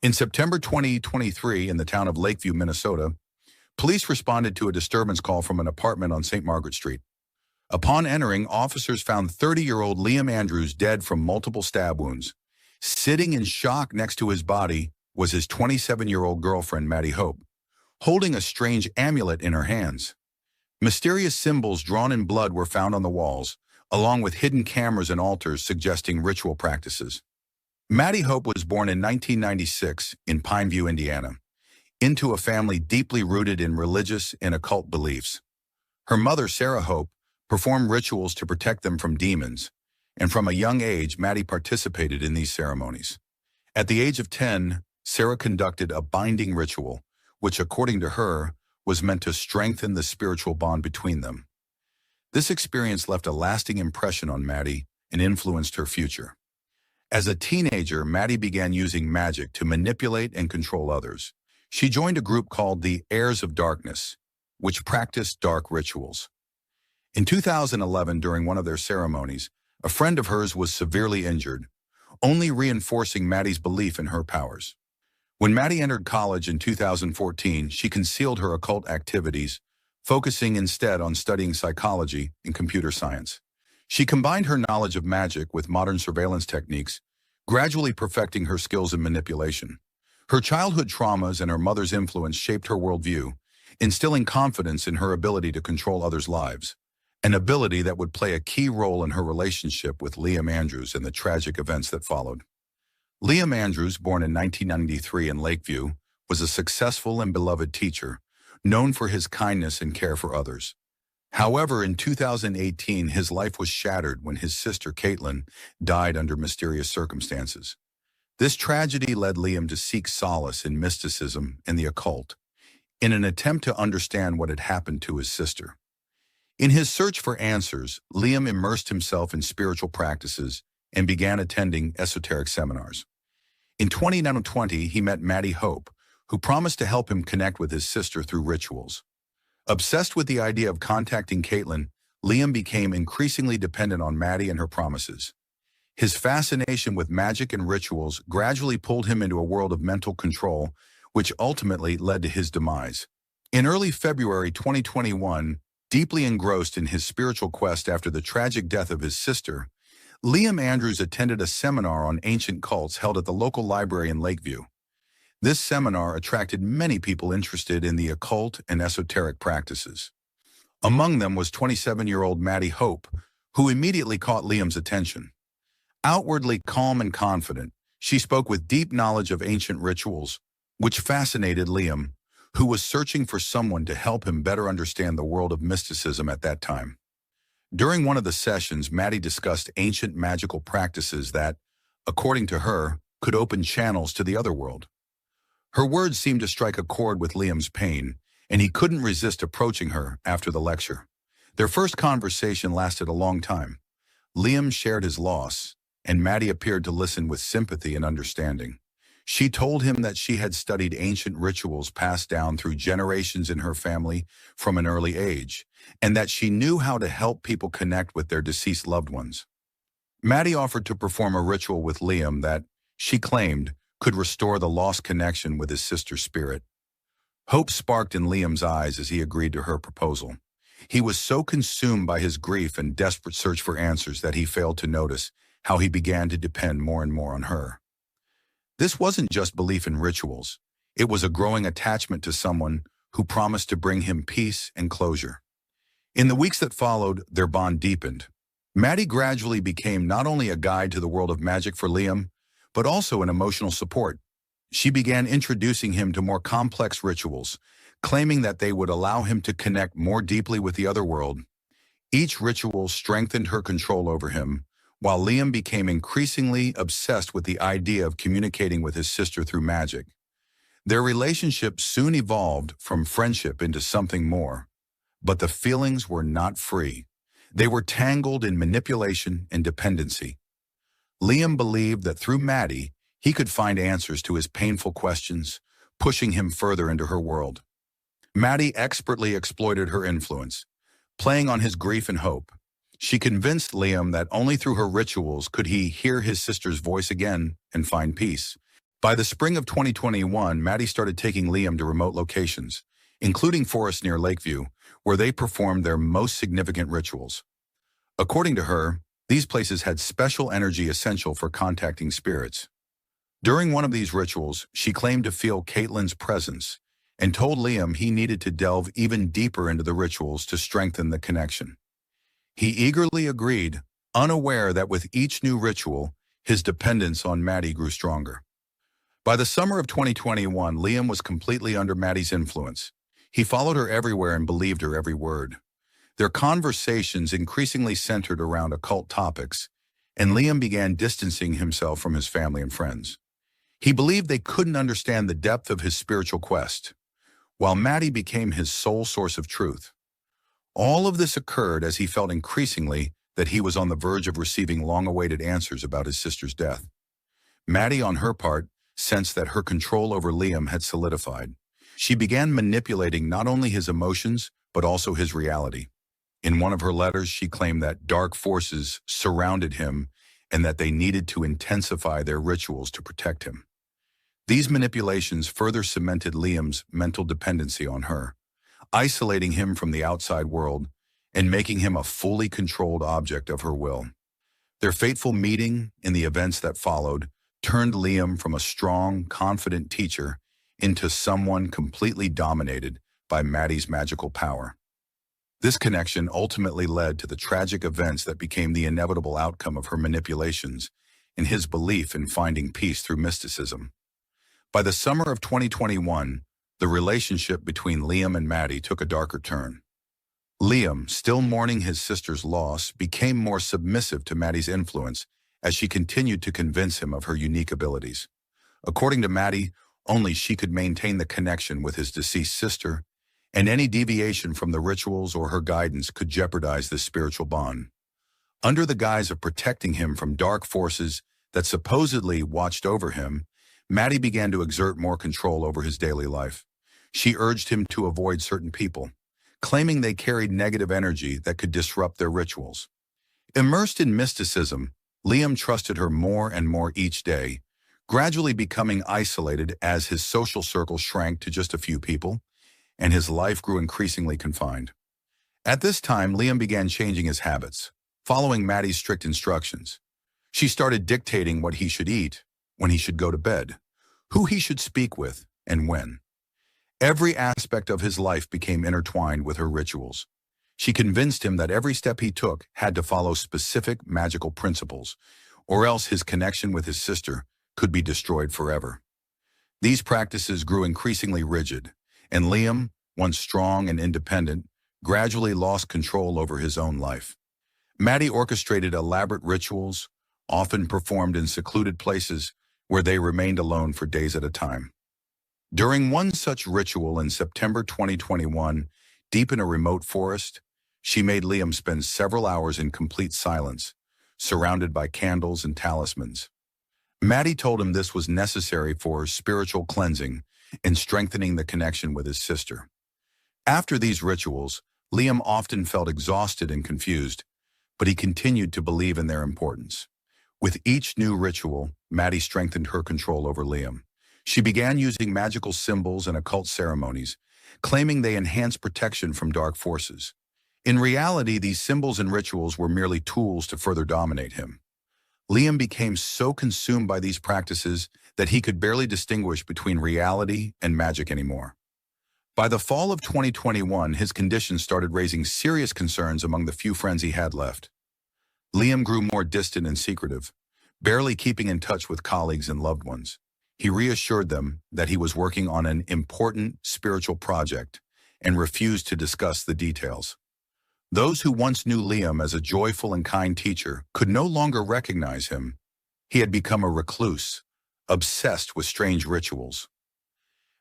In September 2023, in the town of Lakeview, Minnesota, police responded to a disturbance call from an apartment on St. Margaret Street. Upon entering, officers found 30-year-old Liam Andrews dead from multiple stab wounds. Sitting in shock next to his body was his 27-year-old girlfriend, Maddie Hope, holding a strange amulet in her hands. Mysterious symbols drawn in blood were found on the walls, along with hidden cameras and altars suggesting ritual practices. Maddie Hope was born in 1996 in Pineview, Indiana, into a family deeply rooted in religious and occult beliefs. Her mother, Sarah Hope, performed rituals to protect them from demons, and from a young age, Maddie participated in these ceremonies. At the age of 10, Sarah conducted a binding ritual, which, according to her, was meant to strengthen the spiritual bond between them. This experience left a lasting impression on Maddie and influenced her future. As a teenager, Maddie began using magic to manipulate and control others. She joined a group called the Heirs of Darkness, which practiced dark rituals. In 2011, during one of their ceremonies, a friend of hers was severely injured, only reinforcing Maddie's belief in her powers. When Maddie entered college in 2014, she concealed her occult activities, focusing instead on studying psychology and computer science. She combined her knowledge of magic with modern surveillance techniques, gradually perfecting her skills in manipulation. Her childhood traumas and her mother's influence shaped her worldview, instilling confidence in her ability to control others' lives, an ability that would play a key role in her relationship with Liam Andrews and the tragic events that followed. Liam Andrews, born in 1993 in Lakeview, was a successful and beloved teacher, known for his kindness and care for others. However, in 2018, his life was shattered when his sister, Caitlin, died under mysterious circumstances. This tragedy led Liam to seek solace in mysticism and the occult, in an attempt to understand what had happened to his sister. In his search for answers, Liam immersed himself in spiritual practices and began attending esoteric seminars. In 2020, he met Maddie Hope, who promised to help him connect with his sister through rituals. Obsessed with the idea of contacting Caitlin, Liam became increasingly dependent on Maddie and her promises. His fascination with magic and rituals gradually pulled him into a world of mental control, which ultimately led to his demise. In early February 2021, deeply engrossed in his spiritual quest after the tragic death of his sister, Liam Andrews attended a seminar on ancient cults held at the local library in Lakeview. This seminar attracted many people interested in the occult and esoteric practices. Among them was 27-year-old Maddie Hope, who immediately caught Liam's attention. Outwardly calm and confident, she spoke with deep knowledge of ancient rituals, which fascinated Liam, who was searching for someone to help him better understand the world of mysticism at that time. During one of the sessions, Maddie discussed ancient magical practices that, according to her, could open channels to the other world. Her words seemed to strike a chord with Liam's pain, and he couldn't resist approaching her after the lecture. Their first conversation lasted a long time. Liam shared his loss, and Maddie appeared to listen with sympathy and understanding. She told him that she had studied ancient rituals passed down through generations in her family from an early age, and that she knew how to help people connect with their deceased loved ones. Maddie offered to perform a ritual with Liam that, she claimed, could restore the lost connection with his sister's spirit. Hope sparked in Liam's eyes as he agreed to her proposal. He was so consumed by his grief and desperate search for answers that he failed to notice how he began to depend more and more on her. This wasn't just belief in rituals. It was a growing attachment to someone who promised to bring him peace and closure. In the weeks that followed, their bond deepened. Maddie gradually became not only a guide to the world of magic for Liam, but also an emotional support. She began introducing him to more complex rituals, claiming that they would allow him to connect more deeply with the other world. Each ritual strengthened her control over him, while Liam became increasingly obsessed with the idea of communicating with his sister through magic. Their relationship soon evolved from friendship into something more, but the feelings were not free. They were tangled in manipulation and dependency. Liam believed that through Maddie, he could find answers to his painful questions, pushing him further into her world. Maddie expertly exploited her influence, playing on his grief and hope. She convinced Liam that only through her rituals could he hear his sister's voice again and find peace. By the spring of 2021, Maddie started taking Liam to remote locations, including forests near Lakeview, where they performed their most significant rituals. According to her, these places had special energy essential for contacting spirits. During one of these rituals, she claimed to feel Caitlin's presence and told Liam he needed to delve even deeper into the rituals to strengthen the connection. He eagerly agreed, unaware that with each new ritual, his dependence on Maddie grew stronger. By the summer of 2021, Liam was completely under Maddie's influence. He followed her everywhere and believed her every word. Their conversations increasingly centered around occult topics, and Liam began distancing himself from his family and friends. He believed they couldn't understand the depth of his spiritual quest, while Maddie became his sole source of truth. All of this occurred as he felt increasingly that he was on the verge of receiving long-awaited answers about his sister's death. Maddie, on her part, sensed that her control over Liam had solidified. She began manipulating not only his emotions, but also his reality. In one of her letters, she claimed that dark forces surrounded him and that they needed to intensify their rituals to protect him. These manipulations further cemented Liam's mental dependency on her, isolating him from the outside world and making him a fully controlled object of her will. Their fateful meeting and the events that followed turned Liam from a strong, confident teacher into someone completely dominated by Maddie's magical power. This connection ultimately led to the tragic events that became the inevitable outcome of her manipulations and his belief in finding peace through mysticism. By the summer of 2021, the relationship between Liam and Maddie took a darker turn. Liam, still mourning his sister's loss, became more submissive to Maddie's influence as she continued to convince him of her unique abilities. According to Maddie, only she could maintain the connection with his deceased sister, and any deviation from the rituals or her guidance could jeopardize this spiritual bond. Under the guise of protecting him from dark forces that supposedly watched over him, Maddie began to exert more control over his daily life. She urged him to avoid certain people, claiming they carried negative energy that could disrupt their rituals. Immersed in mysticism, Liam trusted her more and more each day, gradually becoming isolated as his social circle shrank to just a few people, and his life grew increasingly confined. At this time, Liam began changing his habits, following Maddie's strict instructions. She started dictating what he should eat, when he should go to bed, who he should speak with, and when. Every aspect of his life became intertwined with her rituals. She convinced him that every step he took had to follow specific magical principles, or else his connection with his sister could be destroyed forever. These practices grew increasingly rigid, and Liam, once strong and independent, gradually lost control over his own life. Maddie orchestrated elaborate rituals, often performed in secluded places where they remained alone for days at a time. During one such ritual in September 2021, deep in a remote forest, she made Liam spend several hours in complete silence, surrounded by candles and talismans. Maddie told him this was necessary for spiritual cleansing and strengthening the connection with his sister. After these rituals, Liam often felt exhausted and confused, but he continued to believe in their importance. With each new ritual, Maddie strengthened her control over Liam. She began using magical symbols and occult ceremonies, claiming they enhanced protection from dark forces. In reality, these symbols and rituals were merely tools to further dominate him. Liam became so consumed by these practices that he could barely distinguish between reality and magic anymore. By the fall of 2021, his condition started raising serious concerns among the few friends he had left. Liam grew more distant and secretive, barely keeping in touch with colleagues and loved ones. He reassured them that he was working on an important spiritual project and refused to discuss the details. Those who once knew Liam as a joyful and kind teacher could no longer recognize him. He had become a recluse, obsessed with strange rituals.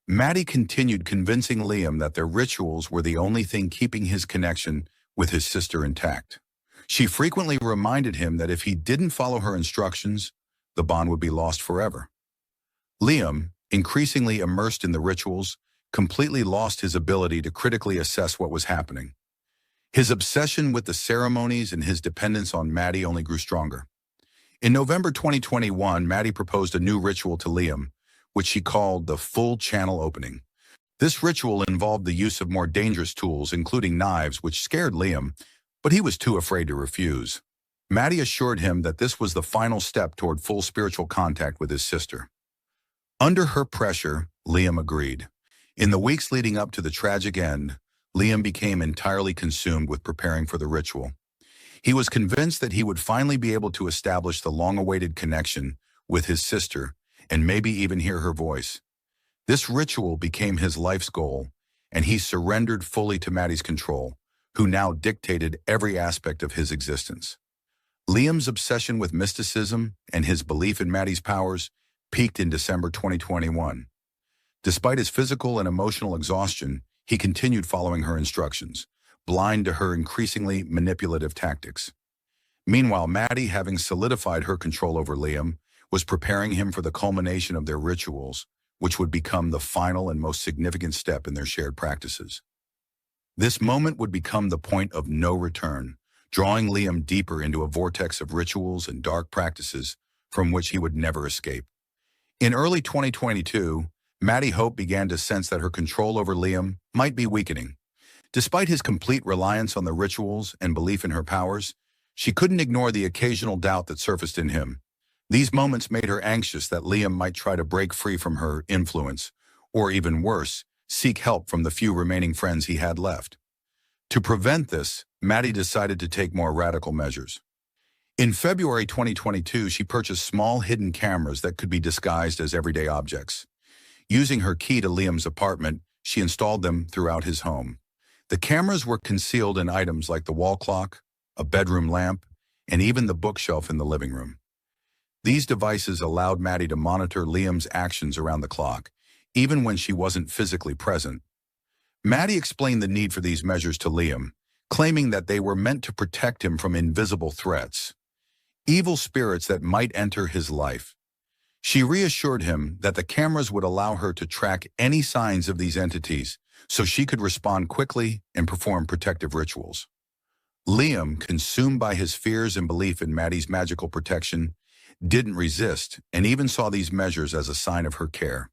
Maddie continued convincing Liam that their rituals were the only thing keeping his connection with his sister intact. She frequently reminded him that if he didn't follow her instructions, the bond would be lost forever. Liam, increasingly immersed in the rituals, completely lost his ability to critically assess what was happening. His obsession with the ceremonies and his dependence on Maddie only grew stronger. In November 2021, Maddie proposed a new ritual to Liam, which she called the full channel opening. This ritual involved the use of more dangerous tools, including knives, which scared Liam, but he was too afraid to refuse. Maddie assured him that this was the final step toward full spiritual contact with his sister. Under her pressure, Liam agreed. In the weeks leading up to the tragic end, Liam became entirely consumed with preparing for the ritual. He was convinced that he would finally be able to establish the long-awaited connection with his sister and maybe even hear her voice. This ritual became his life's goal, and he surrendered fully to Maddie's control, who now dictated every aspect of his existence. Liam's obsession with mysticism and his belief in Maddie's powers peaked in December 2021. Despite his physical and emotional exhaustion, he continued following her instructions, blind to her increasingly manipulative tactics. Meanwhile, Maddie, having solidified her control over Liam, was preparing him for the culmination of their rituals, which would become the final and most significant step in their shared practices. This moment would become the point of no return, drawing Liam deeper into a vortex of rituals and dark practices from which he would never escape. In early 2022, Maddie Hope began to sense that her control over Liam might be weakening. Despite his complete reliance on the rituals and belief in her powers, she couldn't ignore the occasional doubt that surfaced in him. These moments made her anxious that Liam might try to break free from her influence, or even worse, seek help from the few remaining friends he had left. To prevent this, Maddie decided to take more radical measures. In February 2022, she purchased small hidden cameras that could be disguised as everyday objects. Using her key to Liam's apartment, she installed them throughout his home. The cameras were concealed in items like the wall clock, a bedroom lamp, and even the bookshelf in the living room. These devices allowed Maddie to monitor Liam's actions around the clock, even when she wasn't physically present. Maddie explained the need for these measures to Liam, claiming that they were meant to protect him from invisible threats, evil spirits that might enter his life. She reassured him that the cameras would allow her to track any signs of these entities so she could respond quickly and perform protective rituals. Liam, consumed by his fears and belief in Maddie's magical protection, didn't resist and even saw these measures as a sign of her care.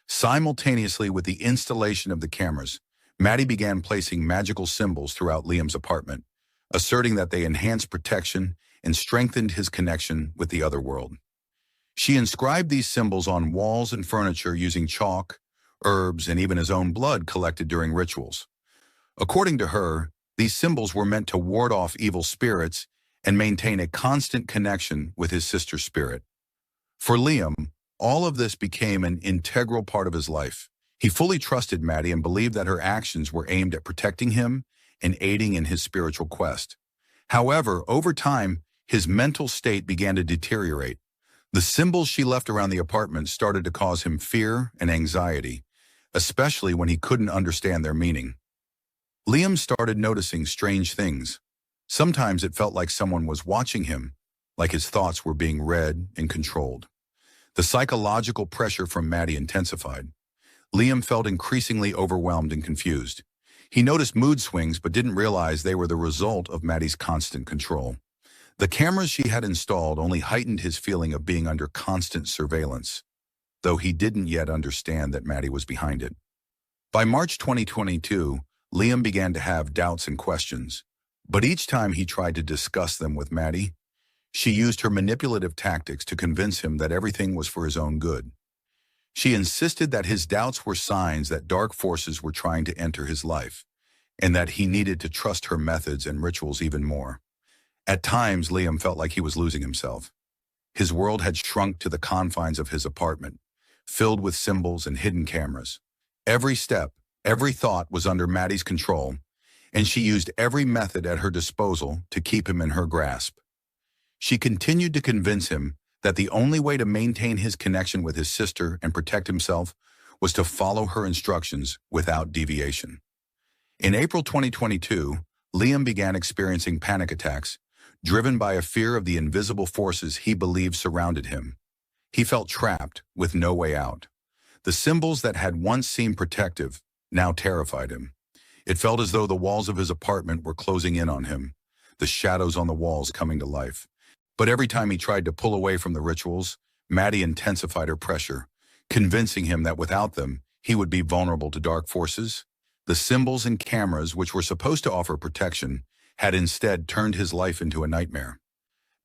Simultaneously with the installation of the cameras, Maddie began placing magical symbols throughout Liam's apartment, asserting that they enhanced protection and strengthened his connection with the other world. She inscribed these symbols on walls and furniture using chalk, herbs, and even his own blood collected during rituals. According to her, these symbols were meant to ward off evil spirits and maintain a constant connection with his sister's spirit. For Liam, all of this became an integral part of his life. He fully trusted Maddie and believed that her actions were aimed at protecting him and aiding in his spiritual quest. However, over time, his mental state began to deteriorate. The symbols she left around the apartment started to cause him fear and anxiety, especially when he couldn't understand their meaning. Liam started noticing strange things. Sometimes it felt like someone was watching him, like his thoughts were being read and controlled. The psychological pressure from Maddie intensified. Liam felt increasingly overwhelmed and confused. He noticed mood swings but didn't realize they were the result of Maddie's constant control. The cameras she had installed only heightened his feeling of being under constant surveillance, though he didn't yet understand that Maddie was behind it. By March 2022, Liam began to have doubts and questions, but each time he tried to discuss them with Maddie, she used her manipulative tactics to convince him that everything was for his own good. She insisted that his doubts were signs that dark forces were trying to enter his life, and that he needed to trust her methods and rituals even more. At times, Liam felt like he was losing himself. His world had shrunk to the confines of his apartment, filled with symbols and hidden cameras. Every step, every thought was under Maddie's control, and she used every method at her disposal to keep him in her grasp. She continued to convince him that the only way to maintain his connection with his sister and protect himself was to follow her instructions without deviation. In April 2022, Liam began experiencing panic attacks, driven by a fear of the invisible forces he believed surrounded him. He felt trapped, with no way out. The symbols that had once seemed protective now terrified him. It felt as though the walls of his apartment were closing in on him, the shadows on the walls coming to life. But every time he tried to pull away from the rituals, Maddie intensified her pressure, convincing him that without them, he would be vulnerable to dark forces. The symbols and cameras, which were supposed to offer protection, had instead turned his life into a nightmare.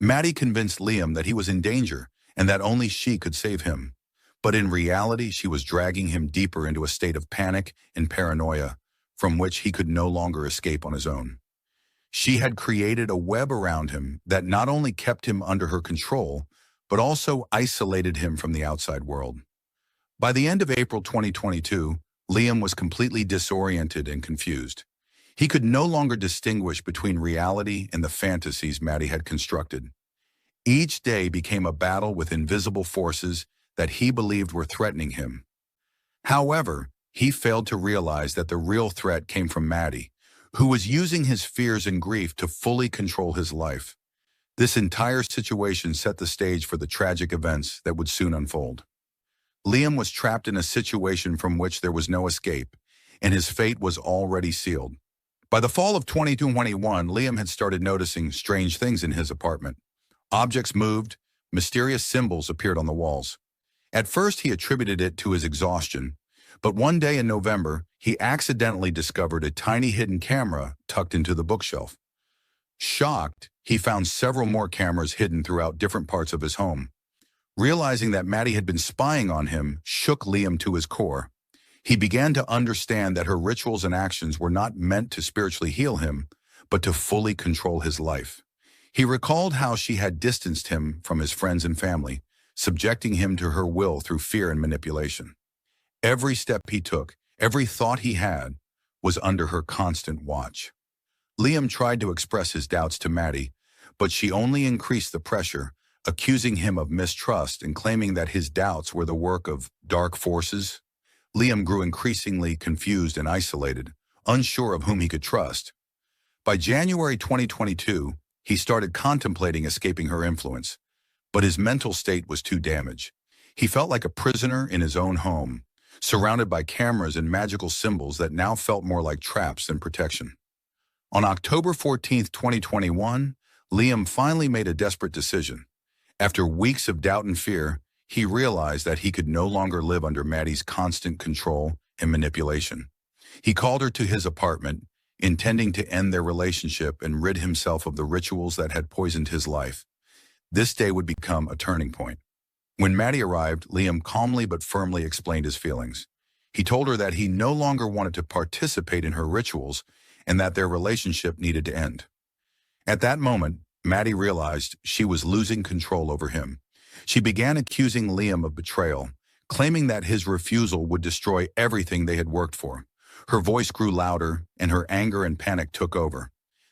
Maddie convinced Liam that he was in danger and that only she could save him. But in reality, she was dragging him deeper into a state of panic and paranoia, from which he could no longer escape on his own. She had created a web around him that not only kept him under her control, but also isolated him from the outside world. By the end of April 2022, Liam was completely disoriented and confused. He could no longer distinguish between reality and the fantasies Maddie had constructed. Each day became a battle with invisible forces that he believed were threatening him. However, he failed to realize that the real threat came from Maddie, who was using his fears and grief to fully control his life. This entire situation set the stage for the tragic events that would soon unfold. Liam was trapped in a situation from which there was no escape, and his fate was already sealed. By the fall of 2021, Liam had started noticing strange things in his apartment. Objects moved, mysterious symbols appeared on the walls. At first, he attributed it to his exhaustion, but one day in November, he accidentally discovered a tiny hidden camera tucked into the bookshelf. Shocked, he found several more cameras hidden throughout different parts of his home. Realizing that Maddie had been spying on him shook Liam to his core. He began to understand that her rituals and actions were not meant to spiritually heal him, but to fully control his life. He recalled how she had distanced him from his friends and family, subjecting him to her will through fear and manipulation. Every step he took, every thought he had, was under her constant watch. Liam tried to express his doubts to Maddie, but she only increased the pressure, accusing him of mistrust and claiming that his doubts were the work of dark forces. Liam grew increasingly confused and isolated, unsure of whom he could trust. By January 2022, he started contemplating escaping her influence, but his mental state was too damaged. He felt like a prisoner in his own home, surrounded by cameras and magical symbols that now felt more like traps than protection. On October 14, 2021, Liam finally made a desperate decision. After weeks of doubt and fear, he realized that he could no longer live under Maddie's constant control and manipulation. He called her to his apartment, intending to end their relationship and rid himself of the rituals that had poisoned his life. This day would become a turning point. When Maddie arrived, Liam calmly but firmly explained his feelings. He told her that he no longer wanted to participate in her rituals and that their relationship needed to end. At that moment, Maddie realized she was losing control over him. She began accusing Liam of betrayal, claiming that his refusal would destroy everything they had worked for. Her voice grew louder, and her anger and panic took over.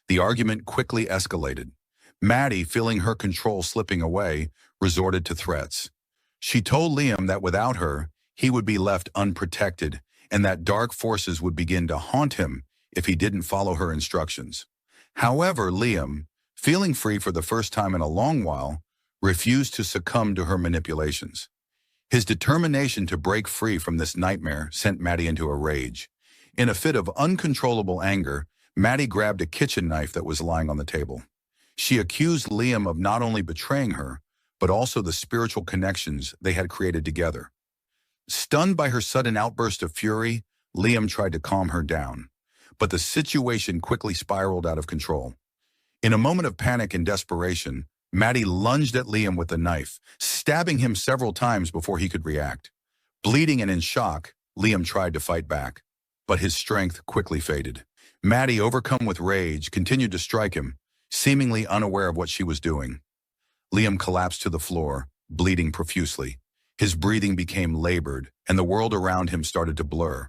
The argument quickly escalated. Maddie, feeling her control slipping away, resorted to threats. She told Liam that without her, he would be left unprotected, and that dark forces would begin to haunt him if he didn't follow her instructions. However, Liam, feeling free for the first time in a long while, refused to succumb to her manipulations. His determination to break free from this nightmare sent Maddie into a rage. In a fit of uncontrollable anger, Maddie grabbed a kitchen knife that was lying on the table. She accused Liam of not only betraying her, but also the spiritual connections they had created together. Stunned by her sudden outburst of fury, Liam tried to calm her down, but the situation quickly spiraled out of control. In a moment of panic and desperation, Maddie lunged at Liam with the knife, stabbing him several times before he could react. Bleeding and in shock, Liam tried to fight back, but his strength quickly faded. Maddie, overcome with rage, continued to strike him, seemingly unaware of what she was doing. Liam collapsed to the floor, bleeding profusely. His breathing became labored, and the world around him started to blur.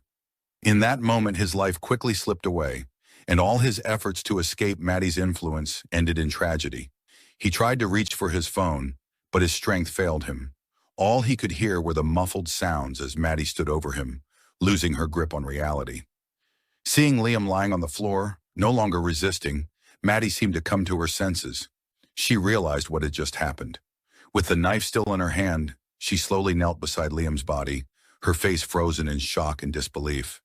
In that moment, his life quickly slipped away, and all his efforts to escape Maddie's influence ended in tragedy. He tried to reach for his phone, but his strength failed him. All he could hear were the muffled sounds as Maddie stood over him, losing her grip on reality. Seeing Liam lying on the floor, no longer resisting, Maddie seemed to come to her senses. She realized what had just happened. With the knife still in her hand, she slowly knelt beside Liam's body, her face frozen in shock and disbelief.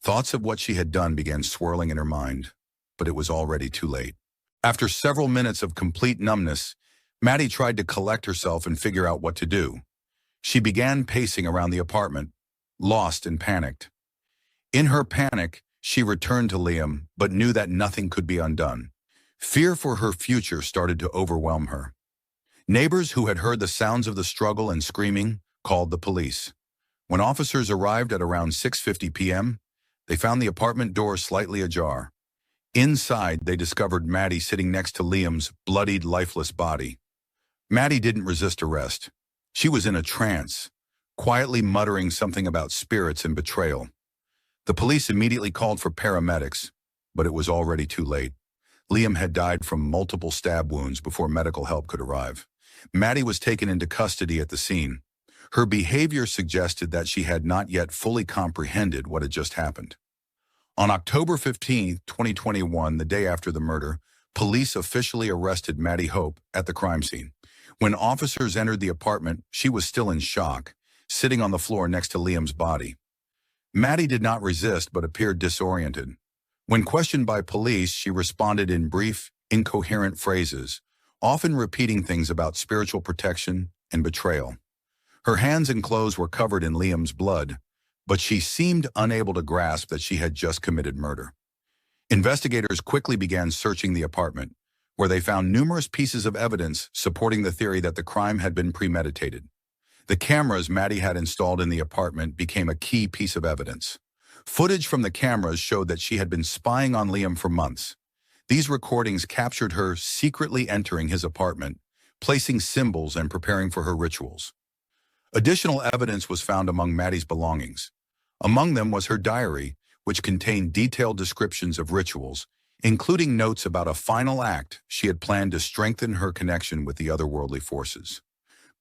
Thoughts of what she had done began swirling in her mind, but it was already too late. After several minutes of complete numbness, Maddie tried to collect herself and figure out what to do. She began pacing around the apartment, lost and panicked. In her panic, she returned to Liam, but knew that nothing could be undone. Fear for her future started to overwhelm her. Neighbors who had heard the sounds of the struggle and screaming called the police. When officers arrived at around 6:50 p.m., they found the apartment door slightly ajar. Inside, they discovered Maddie sitting next to Liam's bloodied, lifeless body. Maddie didn't resist arrest. She was in a trance, quietly muttering something about spirits and betrayal. The police immediately called for paramedics, but it was already too late. Liam had died from multiple stab wounds before medical help could arrive. Maddie was taken into custody at the scene. Her behavior suggested that she had not yet fully comprehended what had just happened. On October 15, 2021, the day after the murder, police officially arrested Maddie Hope at the crime scene. When officers entered the apartment, she was still in shock, sitting on the floor next to Liam's body. Maddie did not resist but appeared disoriented. When questioned by police, she responded in brief, incoherent phrases, often repeating things about spiritual protection and betrayal. Her hands and clothes were covered in Liam's blood, but she seemed unable to grasp that she had just committed murder. Investigators quickly began searching the apartment, where they found numerous pieces of evidence supporting the theory that the crime had been premeditated. The cameras Maddie had installed in the apartment became a key piece of evidence. Footage from the cameras showed that she had been spying on Liam for months. These recordings captured her secretly entering his apartment, placing symbols and preparing for her rituals. Additional evidence was found among Maddie's belongings. Among them was her diary, which contained detailed descriptions of rituals, including notes about a final act she had planned to strengthen her connection with the otherworldly forces.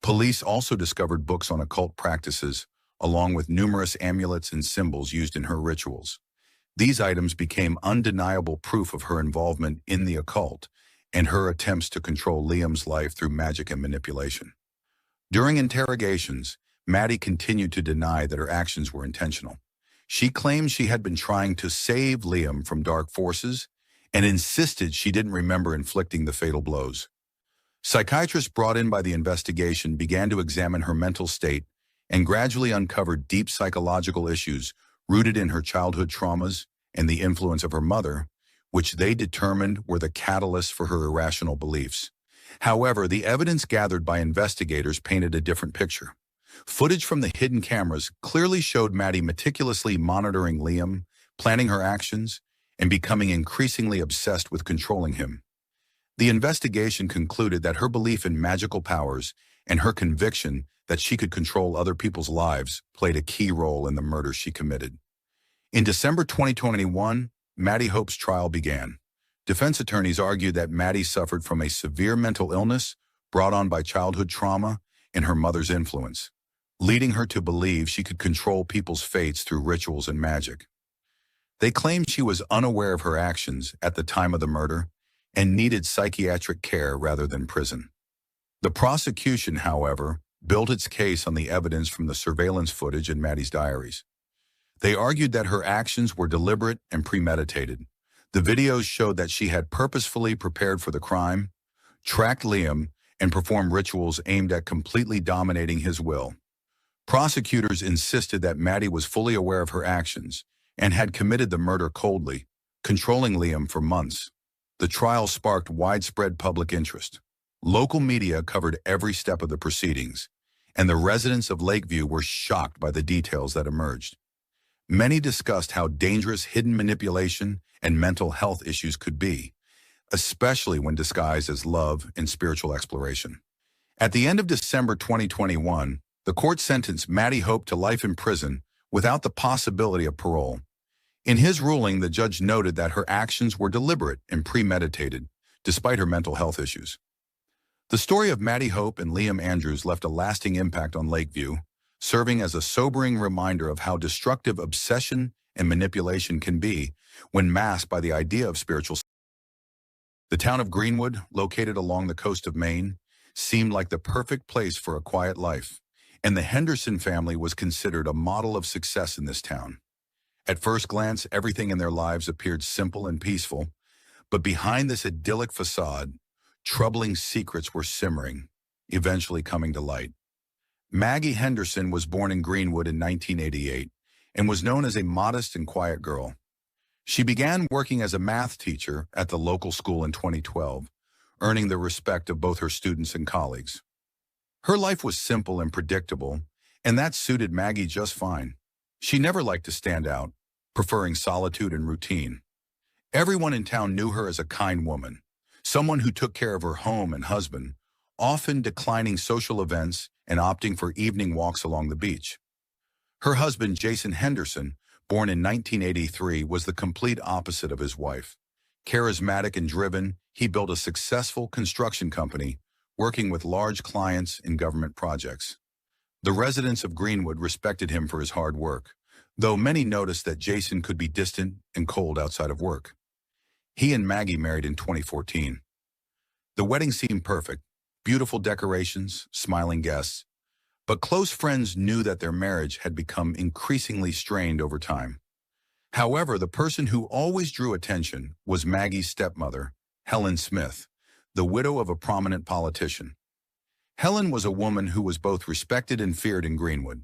Police also discovered books on occult practices, along with numerous amulets and symbols used in her rituals. These items became undeniable proof of her involvement in the occult and her attempts to control Liam's life through magic and manipulation. During interrogations, Maddie continued to deny that her actions were intentional. She claimed she had been trying to save Liam from dark forces and insisted she didn't remember inflicting the fatal blows. Psychiatrists brought in by the investigation began to examine her mental state and gradually uncovered deep psychological issues rooted in her childhood traumas and the influence of her mother, which they determined were the catalyst for her irrational beliefs. However, the evidence gathered by investigators painted a different picture. Footage from the hidden cameras clearly showed Maddie meticulously monitoring Liam, planning her actions, and becoming increasingly obsessed with controlling him. The investigation concluded that her belief in magical powers and her conviction that she could control other people's lives played a key role in the murder she committed. In December 2021, Maddie Hope's trial began. Defense attorneys argued that Maddie suffered from a severe mental illness brought on by childhood trauma and her mother's influence, leading her to believe she could control people's fates through rituals and magic. They claimed she was unaware of her actions at the time of the murder and needed psychiatric care rather than prison. The prosecution, however, built its case on the evidence from the surveillance footage in Maddie's diaries. They argued that her actions were deliberate and premeditated. The videos showed that she had purposefully prepared for the crime, tracked Liam, and performed rituals aimed at completely dominating his will. Prosecutors insisted that Maddie was fully aware of her actions and had committed the murder coldly, controlling Liam for months. The trial sparked widespread public interest. Local media covered every step of the proceedings, and the residents of Lakeview were shocked by the details that emerged. Many discussed how dangerous hidden manipulation and mental health issues could be, especially when disguised as love and spiritual exploration. At the end of December 2021, the court sentenced Maddie Hope to life in prison without the possibility of parole. In his ruling, the judge noted that her actions were deliberate and premeditated, despite her mental health issues. The story of Maddie Hope and Liam Andrews left a lasting impact on Lakeview, serving as a sobering reminder of how destructive obsession and manipulation can be when masked by the idea of spiritual. The town of Greenwood, located along the coast of Maine, seemed like the perfect place for a quiet life, and the Henderson family was considered a model of success in this town. At first glance, everything in their lives appeared simple and peaceful, but behind this idyllic facade, troubling secrets were simmering, eventually coming to light. Maggie Henderson was born in Greenwood in 1988 and was known as a modest and quiet girl. She began working as a math teacher at the local school in 2012, earning the respect of both her students and colleagues. Her life was simple and predictable, and that suited Maggie just fine. She never liked to stand out, preferring solitude and routine. Everyone in town knew her as a kind woman, someone who took care of her home and husband, often declining social events and opting for evening walks along the beach. Her husband, Jason Henderson, born in 1983, was the complete opposite of his wife. Charismatic and driven, he built a successful construction company, working with large clients in government projects. The residents of Greenwood respected him for his hard work, though many noticed that Jason could be distant and cold outside of work. He and Maggie married in 2014. The wedding seemed perfect, beautiful decorations, smiling guests, but close friends knew that their marriage had become increasingly strained over time. However, the person who always drew attention was Maggie's stepmother, Helen Smith, the widow of a prominent politician. Helen was a woman who was both respected and feared in Greenwood.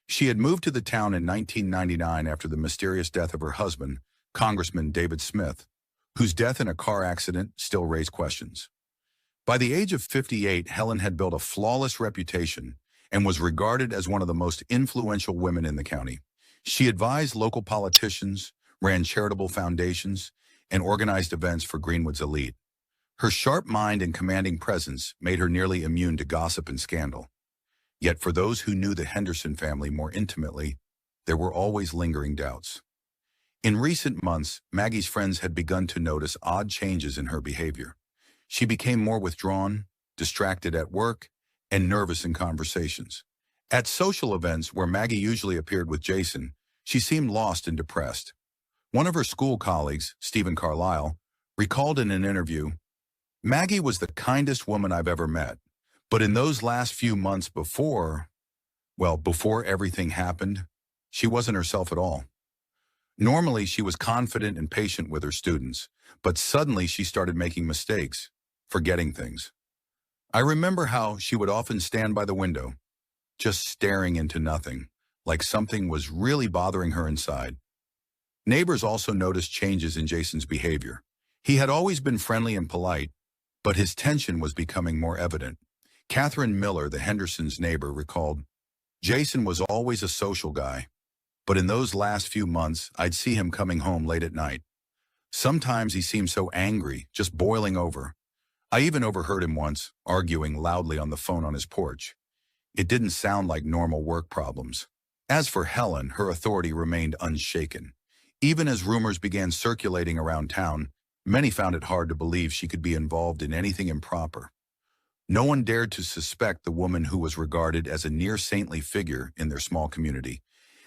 She had moved to the town in 1999 after the mysterious death of her husband, Congressman David Smith, whose death in a car accident still raised questions. By the age of 58, Helen had built a flawless reputation and was regarded as one of the most influential women in the county. She advised local politicians, ran charitable foundations, and organized events for Greenwood's elite. Her sharp mind and commanding presence made her nearly immune to gossip and scandal. Yet for those who knew the Henderson family more intimately, there were always lingering doubts. In recent months, Maggie's friends had begun to notice odd changes in her behavior. She became more withdrawn, distracted at work, and nervous in conversations. At social events where Maggie usually appeared with Jason, she seemed lost and depressed. One of her school colleagues, Stephen Carlisle, recalled in an interview, "Maggie was the kindest woman I've ever met, but in those last few months before everything happened, she wasn't herself at all. Normally, she was confident and patient with her students, but suddenly she started making mistakes, forgetting things. I remember how she would often stand by the window, just staring into nothing, like something was really bothering her inside." Neighbors also noticed changes in Jason's behavior. He had always been friendly and polite, but his tension was becoming more evident. Catherine Miller, the Hendersons' neighbor, recalled, "Jason was always a social guy, but in those last few months, I'd see him coming home late at night. Sometimes he seemed so angry, just boiling over. I even overheard him once, arguing loudly on the phone on his porch. It didn't sound like normal work problems." As for Helen, her authority remained unshaken. Even as rumors began circulating around town, many found it hard to believe she could be involved in anything improper. No one dared to suspect the woman who was regarded as a near-saintly figure in their small community.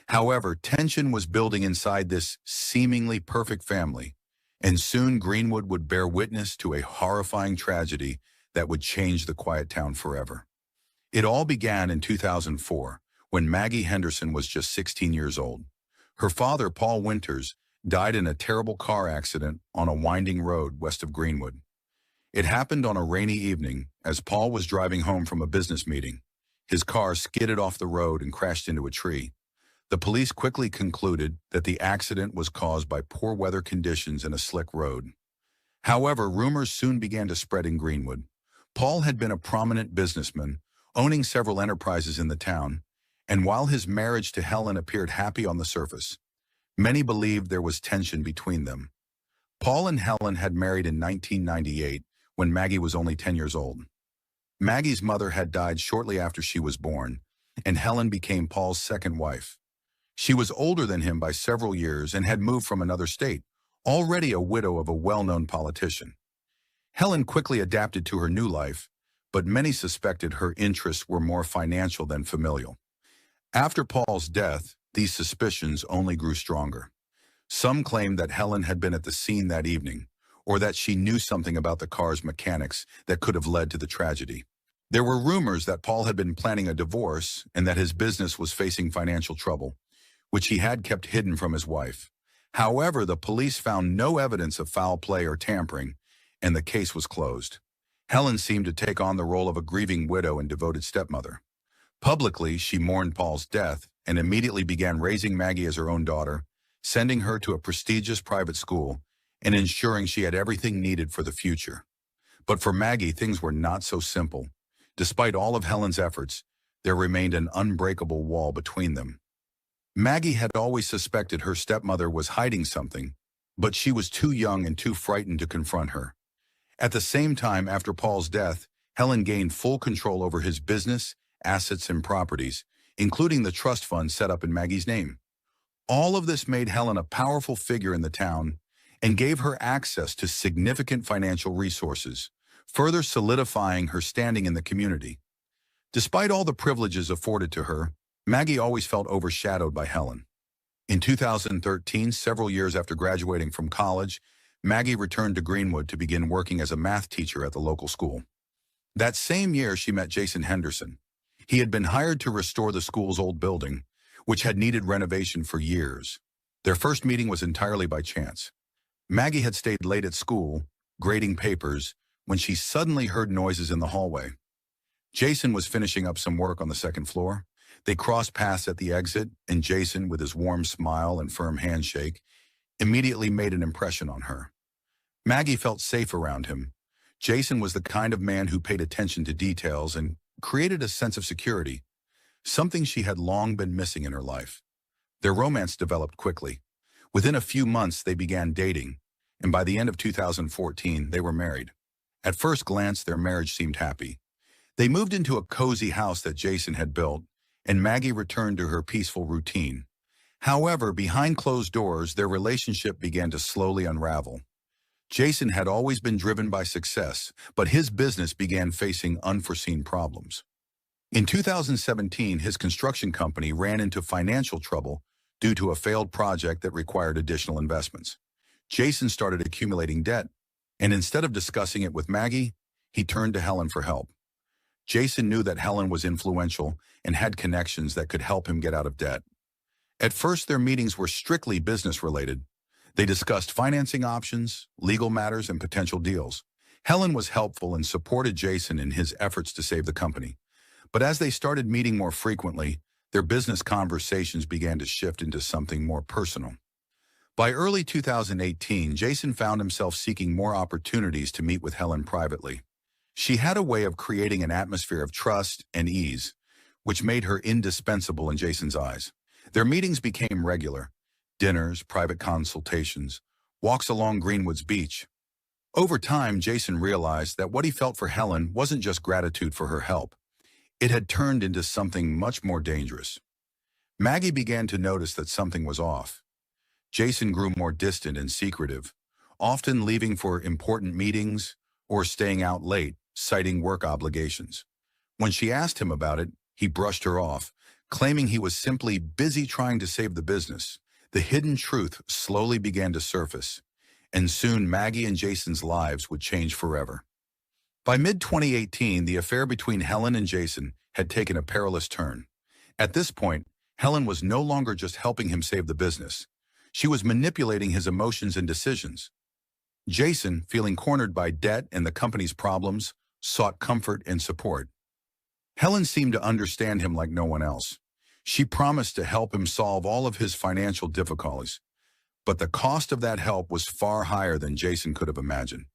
However, tension was building inside this seemingly perfect family, and soon Greenwood would bear witness to a horrifying tragedy that would change the quiet town forever. It all began in 2004, when Maggie Henderson was just 16 years old. Her father, Paul Winters, died in a terrible car accident on a winding road west of Greenwood. It happened on a rainy evening as Paul was driving home from a business meeting. His car skidded off the road and crashed into a tree. The police quickly concluded that the accident was caused by poor weather conditions and a slick road. However, rumors soon began to spread in Greenwood. Paul had been a prominent businessman, owning several enterprises in the town, and while his marriage to Helen appeared happy on the surface, many believed there was tension between them. Paul and Helen had married in 1998 when Maggie was only 10 years old. Maggie's mother had died shortly after she was born, and Helen became Paul's second wife. She was older than him by several years and had moved from another state, already a widow of a well-known politician. Helen quickly adapted to her new life, but many suspected her interests were more financial than familial. After Paul's death, these suspicions only grew stronger. Some claimed that Helen had been at the scene that evening, or that she knew something about the car's mechanics that could have led to the tragedy. There were rumors that Paul had been planning a divorce and that his business was facing financial trouble, which he had kept hidden from his wife. However, the police found no evidence of foul play or tampering, and the case was closed. Helen seemed to take on the role of a grieving widow and devoted stepmother. Publicly, she mourned Paul's death and immediately began raising Maggie as her own daughter, sending her to a prestigious private school and ensuring she had everything needed for the future. But for Maggie, things were not so simple. Despite all of Helen's efforts, there remained an unbreakable wall between them. Maggie had always suspected her stepmother was hiding something, but she was too young and too frightened to confront her. At the same time, after Paul's death, Helen gained full control over his business, assets, and properties, including the trust fund set up in Maggie's name. All of this made Helen a powerful figure in the town and gave her access to significant financial resources, further solidifying her standing in the community. Despite all the privileges afforded to her, Maggie always felt overshadowed by Helen. In 2013, several years after graduating from college, Maggie returned to Greenwood to begin working as a math teacher at the local school. That same year, she met Jason Henderson. He had been hired to restore the school's old building, which had needed renovation for years. Their first meeting was entirely by chance. Maggie had stayed late at school, grading papers, when she suddenly heard noises in the hallway. Jason was finishing up some work on the second floor. They crossed paths at the exit, and Jason, with his warm smile and firm handshake, immediately made an impression on her. Maggie felt safe around him. Jason was the kind of man who paid attention to details and created a sense of security, something she had long been missing in her life. Their romance developed quickly. Within a few months, they began dating, and by the end of 2014, they were married. At first glance, their marriage seemed happy. They moved into a cozy house that Jason had built, and Maggie returned to her peaceful routine. However, behind closed doors, their relationship began to slowly unravel. Jason had always been driven by success, but his business began facing unforeseen problems. In 2017, his construction company ran into financial trouble due to a failed project that required additional investments. Jason started accumulating debt, and instead of discussing it with Maggie, he turned to Helen for help. Jason knew that Helen was influential and had connections that could help him get out of debt. At first, their meetings were strictly business-related. They discussed financing options, legal matters, and potential deals. Helen was helpful and supported Jason in his efforts to save the company. But as they started meeting more frequently, their business conversations began to shift into something more personal. By early 2018, Jason found himself seeking more opportunities to meet with Helen privately. She had a way of creating an atmosphere of trust and ease, which made her indispensable in Jason's eyes. Their meetings became regular: dinners, private consultations, walks along Greenwood's beach. Over time, Jason realized that what he felt for Helen wasn't just gratitude for her help. It had turned into something much more dangerous. Maggie began to notice that something was off. Jason grew more distant and secretive, often leaving for important meetings or staying out late, citing work obligations. When she asked him about it, he brushed her off, claiming he was simply busy trying to save the business. The hidden truth slowly began to surface, and soon Maggie and Jason's lives would change forever. By mid-2018, the affair between Helen and Jason had taken a perilous turn. At this point, Helen was no longer just helping him save the business. She was manipulating his emotions and decisions. Jason, feeling cornered by debt and the company's problems, sought comfort and support. Helen seemed to understand him like no one else. She promised to help him solve all of his financial difficulties, but the cost of that help was far higher than Jason could have imagined.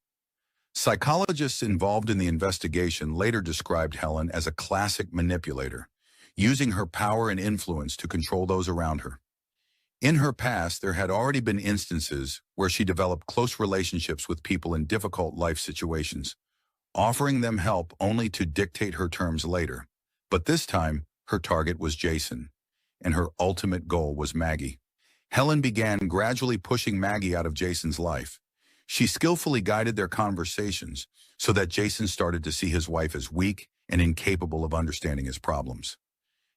Psychologists involved in the investigation later described Helen as a classic manipulator, using her power and influence to control those around her. In her past, there had already been instances where she developed close relationships with people in difficult life situations, offering them help only to dictate her terms later. But this time, her target was Jason, and her ultimate goal was Maggie. Helen began gradually pushing Maggie out of Jason's life. She skillfully guided their conversations so that Jason started to see his wife as weak and incapable of understanding his problems.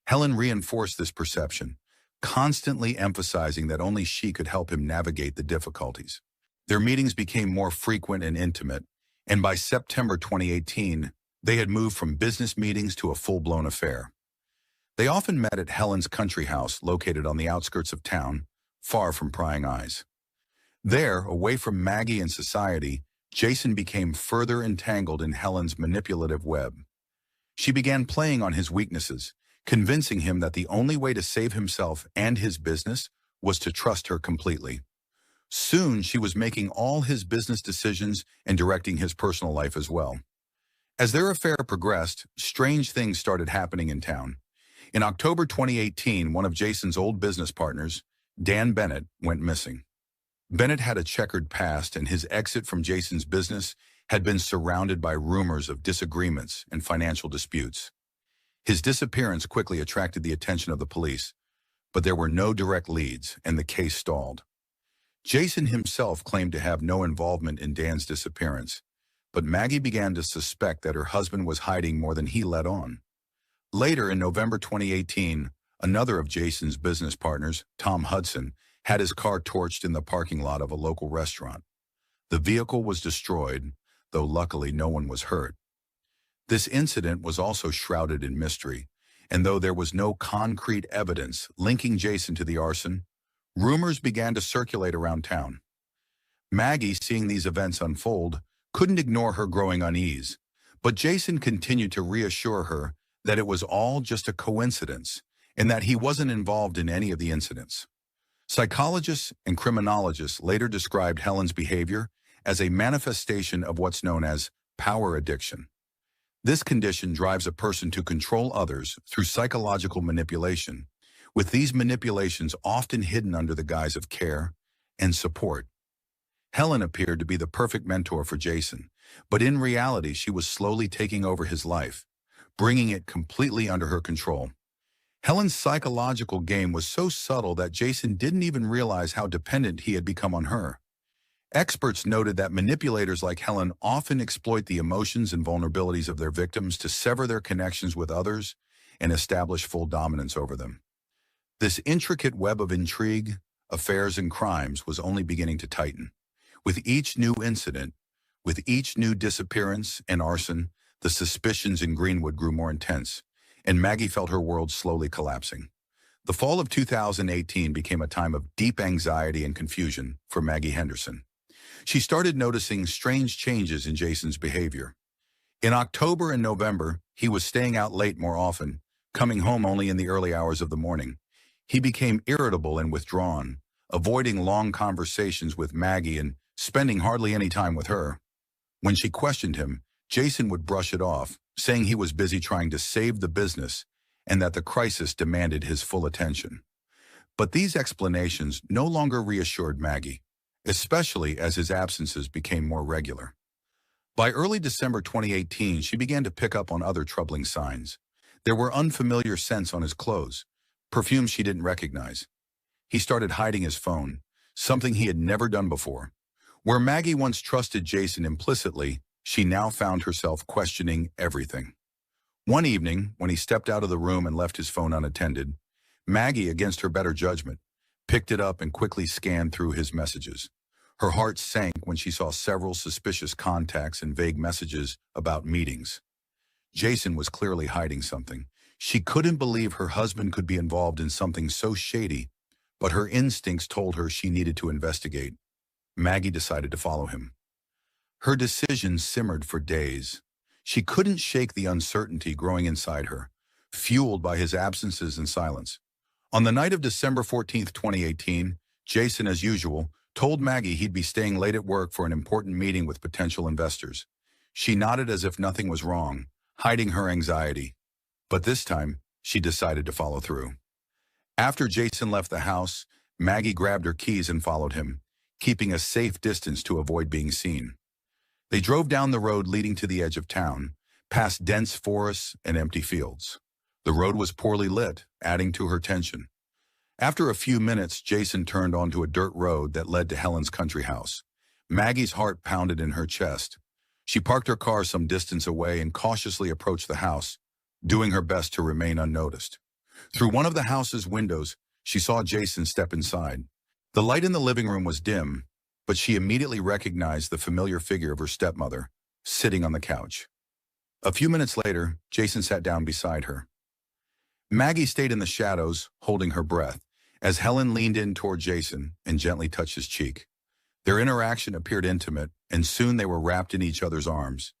Helen reinforced this perception, constantly emphasizing that only she could help him navigate the difficulties. Their meetings became more frequent and intimate, and by September 2018, they had moved from business meetings to a full-blown affair. They often met at Helen's country house located on the outskirts of town, far from prying eyes. There, away from Maggie and society, Jason became further entangled in Helen's manipulative web. She began playing on his weaknesses, convincing him that the only way to save himself and his business was to trust her completely. Soon, she was making all his business decisions and directing his personal life as well. As their affair progressed, strange things started happening in town. In October 2018, one of Jason's old business partners, Dan Bennett, went missing. Bennett had a checkered past, and his exit from Jason's business had been surrounded by rumors of disagreements and financial disputes. His disappearance quickly attracted the attention of the police, but there were no direct leads, and the case stalled. Jason himself claimed to have no involvement in Dan's disappearance, but Maggie began to suspect that her husband was hiding more than he let on. Later, in November 2018, another of Jason's business partners, Tom Hudson, had his car torched in the parking lot of a local restaurant. The vehicle was destroyed, though luckily no one was hurt. This incident was also shrouded in mystery, and though there was no concrete evidence linking Jason to the arson, rumors began to circulate around town. Maggie, seeing these events unfold, couldn't ignore her growing unease, but Jason continued to reassure her that it was all just a coincidence and that he wasn't involved in any of the incidents. Psychologists and criminologists later described Helen's behavior as a manifestation of what's known as power addiction. This condition drives a person to control others through psychological manipulation, with these manipulations often hidden under the guise of care and support. Helen appeared to be the perfect mentor for Jason, but in reality she was slowly taking over his life, bringing it completely under her control. Helen's psychological game was so subtle that Jason didn't even realize how dependent he had become on her. Experts noted that manipulators like Helen often exploit the emotions and vulnerabilities of their victims to sever their connections with others and establish full dominance over them. This intricate web of intrigue, affairs, and crimes was only beginning to tighten. With each new incident, with each new disappearance and arson, the suspicions in Greenwood grew more intense, and Maggie felt her world slowly collapsing. The fall of 2018 became a time of deep anxiety and confusion for Maggie Henderson. She started noticing strange changes in Jason's behavior. In October and November, he was staying out late more often, coming home only in the early hours of the morning. He became irritable and withdrawn, avoiding long conversations with Maggie and spending hardly any time with her. When she questioned him, Jason would brush it off, saying he was busy trying to save the business and that the crisis demanded his full attention. But these explanations no longer reassured Maggie, especially as his absences became more regular. By early December 2018, she began to pick up on other troubling signs. There were unfamiliar scents on his clothes, perfumes she didn't recognize. He started hiding his phone, something he had never done before. Where Maggie once trusted Jason implicitly, she now found herself questioning everything. One evening, when he stepped out of the room and left his phone unattended, Maggie, against her better judgment, picked it up and quickly scanned through his messages. Her heart sank when she saw several suspicious contacts and vague messages about meetings. Jason was clearly hiding something. She couldn't believe her husband could be involved in something so shady, but her instincts told her she needed to investigate. Maggie decided to follow him. Her decision simmered for days. She couldn't shake the uncertainty growing inside her, fueled by his absences and silence. On the night of December 14, 2018, Jason, as usual, told Maggie he'd be staying late at work for an important meeting with potential investors. She nodded as if nothing was wrong, hiding her anxiety. But this time, she decided to follow through. After Jason left the house, Maggie grabbed her keys and followed him, keeping a safe distance to avoid being seen. They drove down the road leading to the edge of town, past dense forests and empty fields. The road was poorly lit, adding to her tension. After a few minutes, Jason turned onto a dirt road that led to Helen's country house. Maggie's heart pounded in her chest. She parked her car some distance away and cautiously approached the house, doing her best to remain unnoticed. Through one of the house's windows, she saw Jason step inside. The light in the living room was dim, but she immediately recognized the familiar figure of her stepmother, sitting on the couch. A few minutes later, Jason sat down beside her. Maggie stayed in the shadows, holding her breath, as Helen leaned in toward Jason and gently touched his cheek. Their interaction appeared intimate, and soon they were wrapped in each other's arms.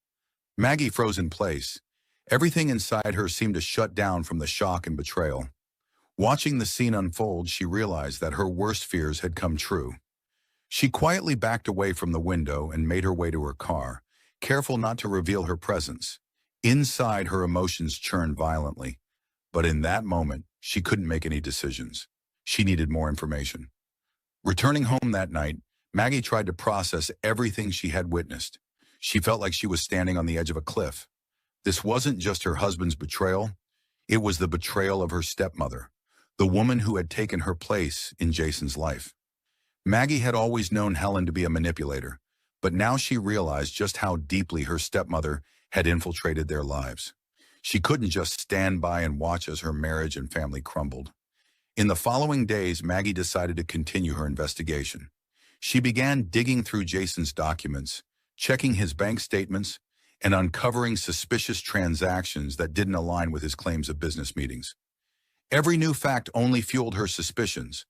Maggie froze in place, Everything inside her seemed to shut down from the shock and betrayal. Watching the scene unfold, she realized that her worst fears had come true. She quietly backed away from the window and made her way to her car, careful not to reveal her presence. Inside, her emotions churned violently, but in that moment, she couldn't make any decisions. She needed more information. Returning home that night, Maggie tried to process everything she had witnessed. She felt like she was standing on the edge of a cliff. This wasn't just her husband's betrayal, it was the betrayal of her stepmother, the woman who had taken her place in Jason's life. Maggie had always known Helen to be a manipulator, but now she realized just how deeply her stepmother had infiltrated their lives. She couldn't just stand by and watch as her marriage and family crumbled. In the following days, Maggie decided to continue her investigation. She began digging through Jason's documents, checking his bank statements, and uncovering suspicious transactions that didn't align with his claims of business meetings. Every new fact only fueled her suspicions,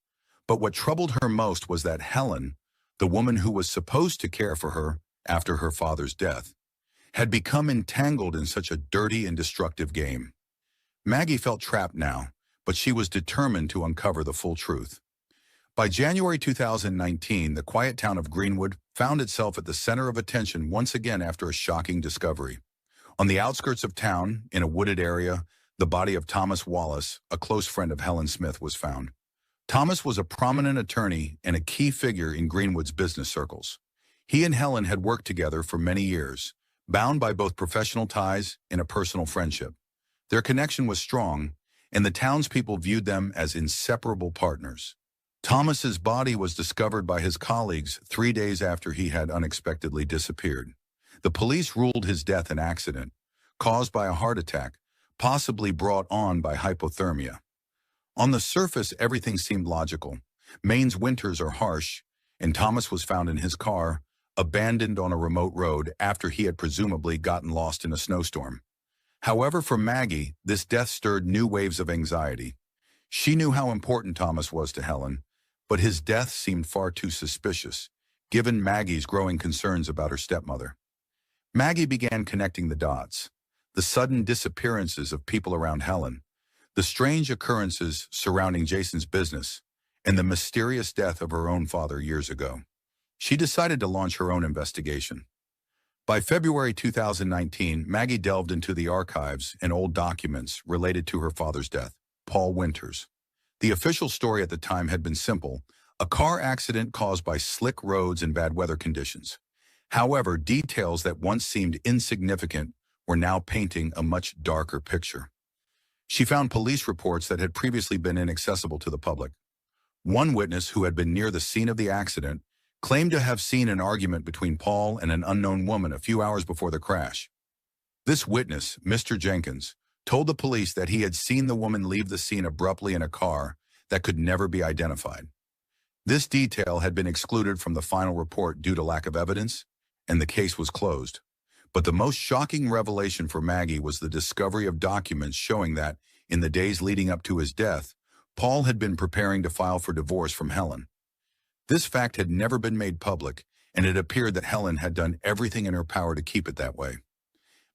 but what troubled her most was that Helen, the woman who was supposed to care for her after her father's death, had become entangled in such a dirty and destructive game. Maggie felt trapped now, but she was determined to uncover the full truth. By January 2019, the quiet town of Greenwood found itself at the center of attention once again after a shocking discovery. On the outskirts of town, in a wooded area, the body of Thomas Wallace, a close friend of Helen Smith, was found. Thomas was a prominent attorney and a key figure in Greenwood's business circles. He and Helen had worked together for many years, bound by both professional ties and a personal friendship. Their connection was strong, and the townspeople viewed them as inseparable partners. Thomas's body was discovered by his colleagues 3 days after he had unexpectedly disappeared. The police ruled his death an accident, caused by a heart attack, possibly brought on by hypothermia. On the surface, everything seemed logical. Maine's winters are harsh, and Thomas was found in his car, abandoned on a remote road after he had presumably gotten lost in a snowstorm. However, for Maggie, this death stirred new waves of anxiety. She knew how important Thomas was to Helen, but his death seemed far too suspicious, given Maggie's growing concerns about her stepmother. Maggie began connecting the dots. The sudden disappearances of people around Helen, the strange occurrences surrounding Jason's business, and the mysterious death of her own father years ago. She decided to launch her own investigation. By February 2019, Maggie delved into the archives and old documents related to her father's death, Paul Winters. The official story at the time had been simple: a car accident caused by slick roads and bad weather conditions. However, details that once seemed insignificant were now painting a much darker picture. She found police reports that had previously been inaccessible to the public. One witness who had been near the scene of the accident claimed to have seen an argument between Paul and an unknown woman a few hours before the crash. This witness, Mr. Jenkins, told the police that he had seen the woman leave the scene abruptly in a car that could never be identified. This detail had been excluded from the final report due to lack of evidence, and the case was closed. But the most shocking revelation for Maggie was the discovery of documents showing that, in the days leading up to his death, Paul had been preparing to file for divorce from Helen. This fact had never been made public, and it appeared that Helen had done everything in her power to keep it that way.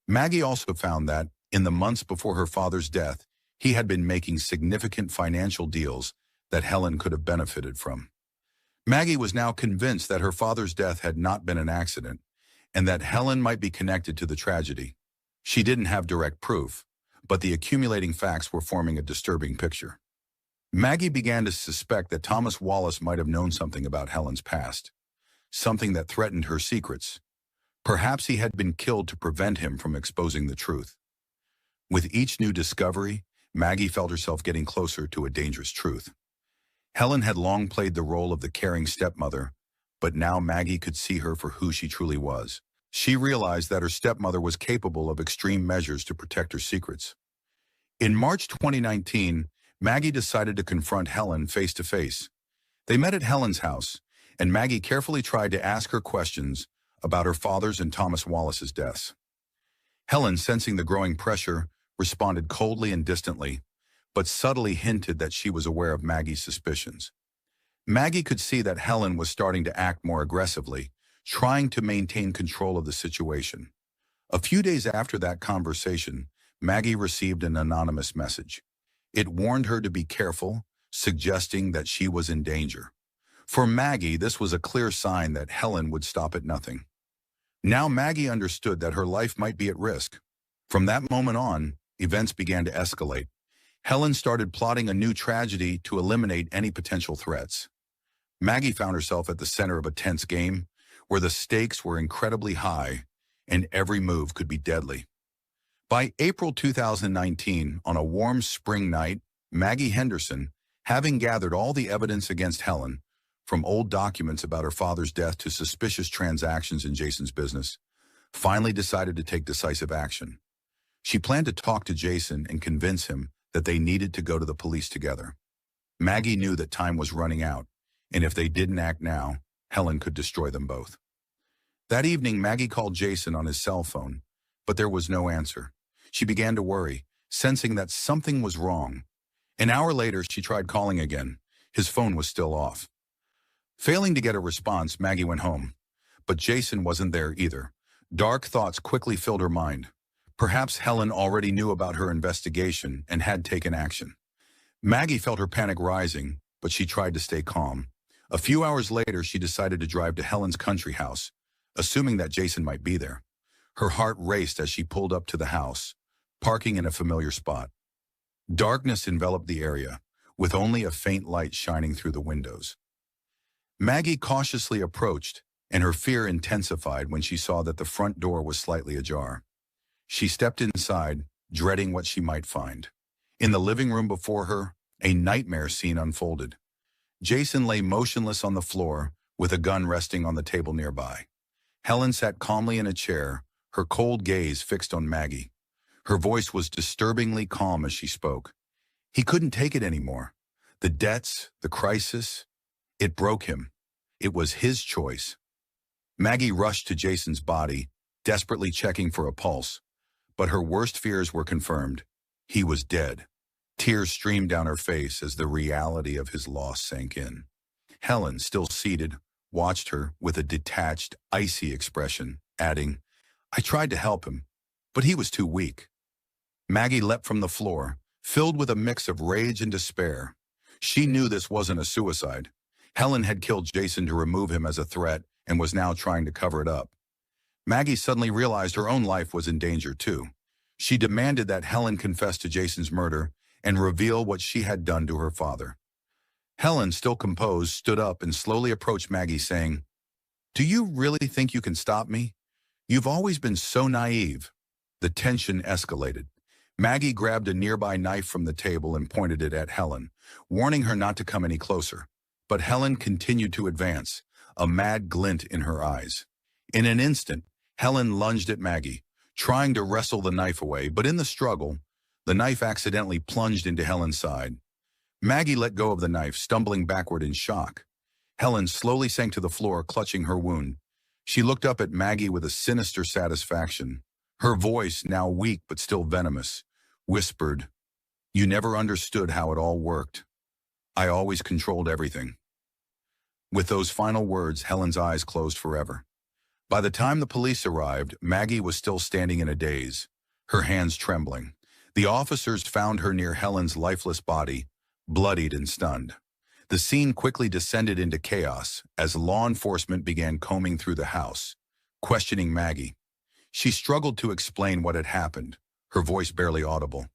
Maggie also found that, in the months before her father's death, he had been making significant financial deals that Helen could have benefited from. Maggie was now convinced that her father's death had not been an accident, and that Helen might be connected to the tragedy. She didn't have direct proof, but the accumulating facts were forming a disturbing picture. Maggie began to suspect that Thomas Wallace might have known something about Helen's past, something that threatened her secrets. Perhaps he had been killed to prevent him from exposing the truth. With each new discovery, Maggie felt herself getting closer to a dangerous truth. Helen had long played the role of the caring stepmother, but now Maggie could see her for who she truly was. She realized that her stepmother was capable of extreme measures to protect her secrets. In March 2019, Maggie decided to confront Helen face to face. They met at Helen's house, and Maggie carefully tried to ask her questions about her father's and Thomas Wallace's deaths. Helen, sensing the growing pressure, responded coldly and distantly, but subtly hinted that she was aware of Maggie's suspicions. Maggie could see that Helen was starting to act more aggressively, trying to maintain control of the situation. A few days after that conversation, Maggie received an anonymous message. It warned her to be careful, suggesting that she was in danger. For Maggie, this was a clear sign that Helen would stop at nothing. Now Maggie understood that her life might be at risk. From that moment on, events began to escalate. Helen started plotting a new tragedy to eliminate any potential threats. Maggie found herself at the center of a tense game where the stakes were incredibly high and every move could be deadly. By April 2019, on a warm spring night, Maggie Henderson, having gathered all the evidence against Helen, from old documents about her father's death to suspicious transactions in Jason's business, finally decided to take decisive action. She planned to talk to Jason and convince him that they needed to go to the police together. Maggie knew that time was running out, and if they didn't act now, Helen could destroy them both. That evening, Maggie called Jason on his cell phone, but there was no answer. She began to worry, sensing that something was wrong. An hour later, she tried calling again. His phone was still off. Failing to get a response, Maggie went home. But Jason wasn't there either. Dark thoughts quickly filled her mind. Perhaps Helen already knew about her investigation and had taken action. Maggie felt her panic rising, but she tried to stay calm. A few hours later, she decided to drive to Helen's country house, assuming that Jason might be there. Her heart raced as she pulled up to the house, parking in a familiar spot. Darkness enveloped the area, with only a faint light shining through the windows. Maggie cautiously approached, and her fear intensified when she saw that the front door was slightly ajar. She stepped inside, dreading what she might find. In the living room before her, a nightmare scene unfolded. Jason lay motionless on the floor, with a gun resting on the table nearby. Helen sat calmly in a chair, her cold gaze fixed on Maggie. Her voice was disturbingly calm as she spoke. He couldn't take it anymore. The debts, the crisis, it broke him. It was his choice. Maggie rushed to Jason's body, desperately checking for a pulse. But her worst fears were confirmed. He was dead. Tears streamed down her face as the reality of his loss sank in. Helen, still seated, watched her with a detached, icy expression, adding, "I tried to help him, but he was too weak." Maggie leapt from the floor, filled with a mix of rage and despair. She knew this wasn't a suicide. Helen had killed Jason to remove him as a threat and was now trying to cover it up. Maggie suddenly realized her own life was in danger too. She demanded that Helen confess to Jason's murder and reveal what she had done to her father. Helen, still composed, stood up and slowly approached Maggie, saying, "Do you really think you can stop me? You've always been so naive." The tension escalated. Maggie grabbed a nearby knife from the table and pointed it at Helen, warning her not to come any closer. But Helen continued to advance, a mad glint in her eyes. In an instant, Helen lunged at Maggie, trying to wrestle the knife away, but in the struggle, the knife accidentally plunged into Helen's side. Maggie let go of the knife, stumbling backward in shock. Helen slowly sank to the floor, clutching her wound. She looked up at Maggie with a sinister satisfaction. Her voice, now weak but still venomous, whispered, "You never understood how it all worked. I always controlled everything." With those final words, Helen's eyes closed forever. By the time the police arrived, Maggie was still standing in a daze, her hands trembling. The officers found her near Helen's lifeless body, bloodied and stunned. The scene quickly descended into chaos as law enforcement began combing through the house, questioning Maggie. She struggled to explain what had happened, her voice barely audible.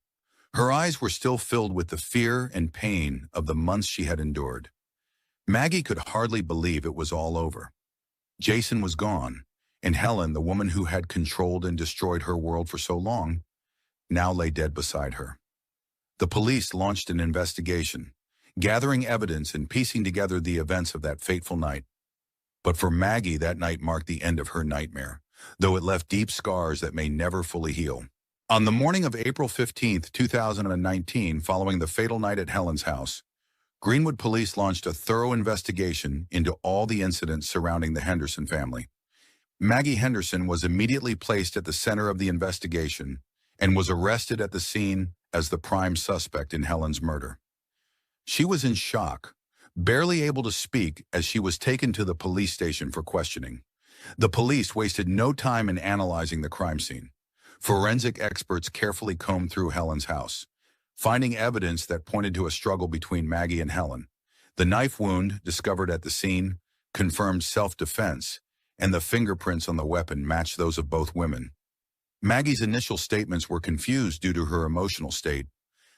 Her eyes were still filled with the fear and pain of the months she had endured. Maggie could hardly believe it was all over. Jason was gone, and Helen, the woman who had controlled and destroyed her world for so long, now lay dead beside her. The police launched an investigation, gathering evidence and piecing together the events of that fateful night. But for Maggie, that night marked the end of her nightmare, though it left deep scars that may never fully heal. On the morning of April 15, 2019, following the fatal night at Helen's house, Greenwood police launched a thorough investigation into all the incidents surrounding the Henderson family. Maggie Henderson was immediately placed at the center of the investigation and was arrested at the scene as the prime suspect in Helen's murder. She was in shock, barely able to speak as she was taken to the police station for questioning. The police wasted no time in analyzing the crime scene. Forensic experts carefully combed through Helen's house, finding evidence that pointed to a struggle between Maggie and Helen. The knife wound discovered at the scene confirmed self-defense, and the fingerprints on the weapon matched those of both women. Maggie's initial statements were confused due to her emotional state,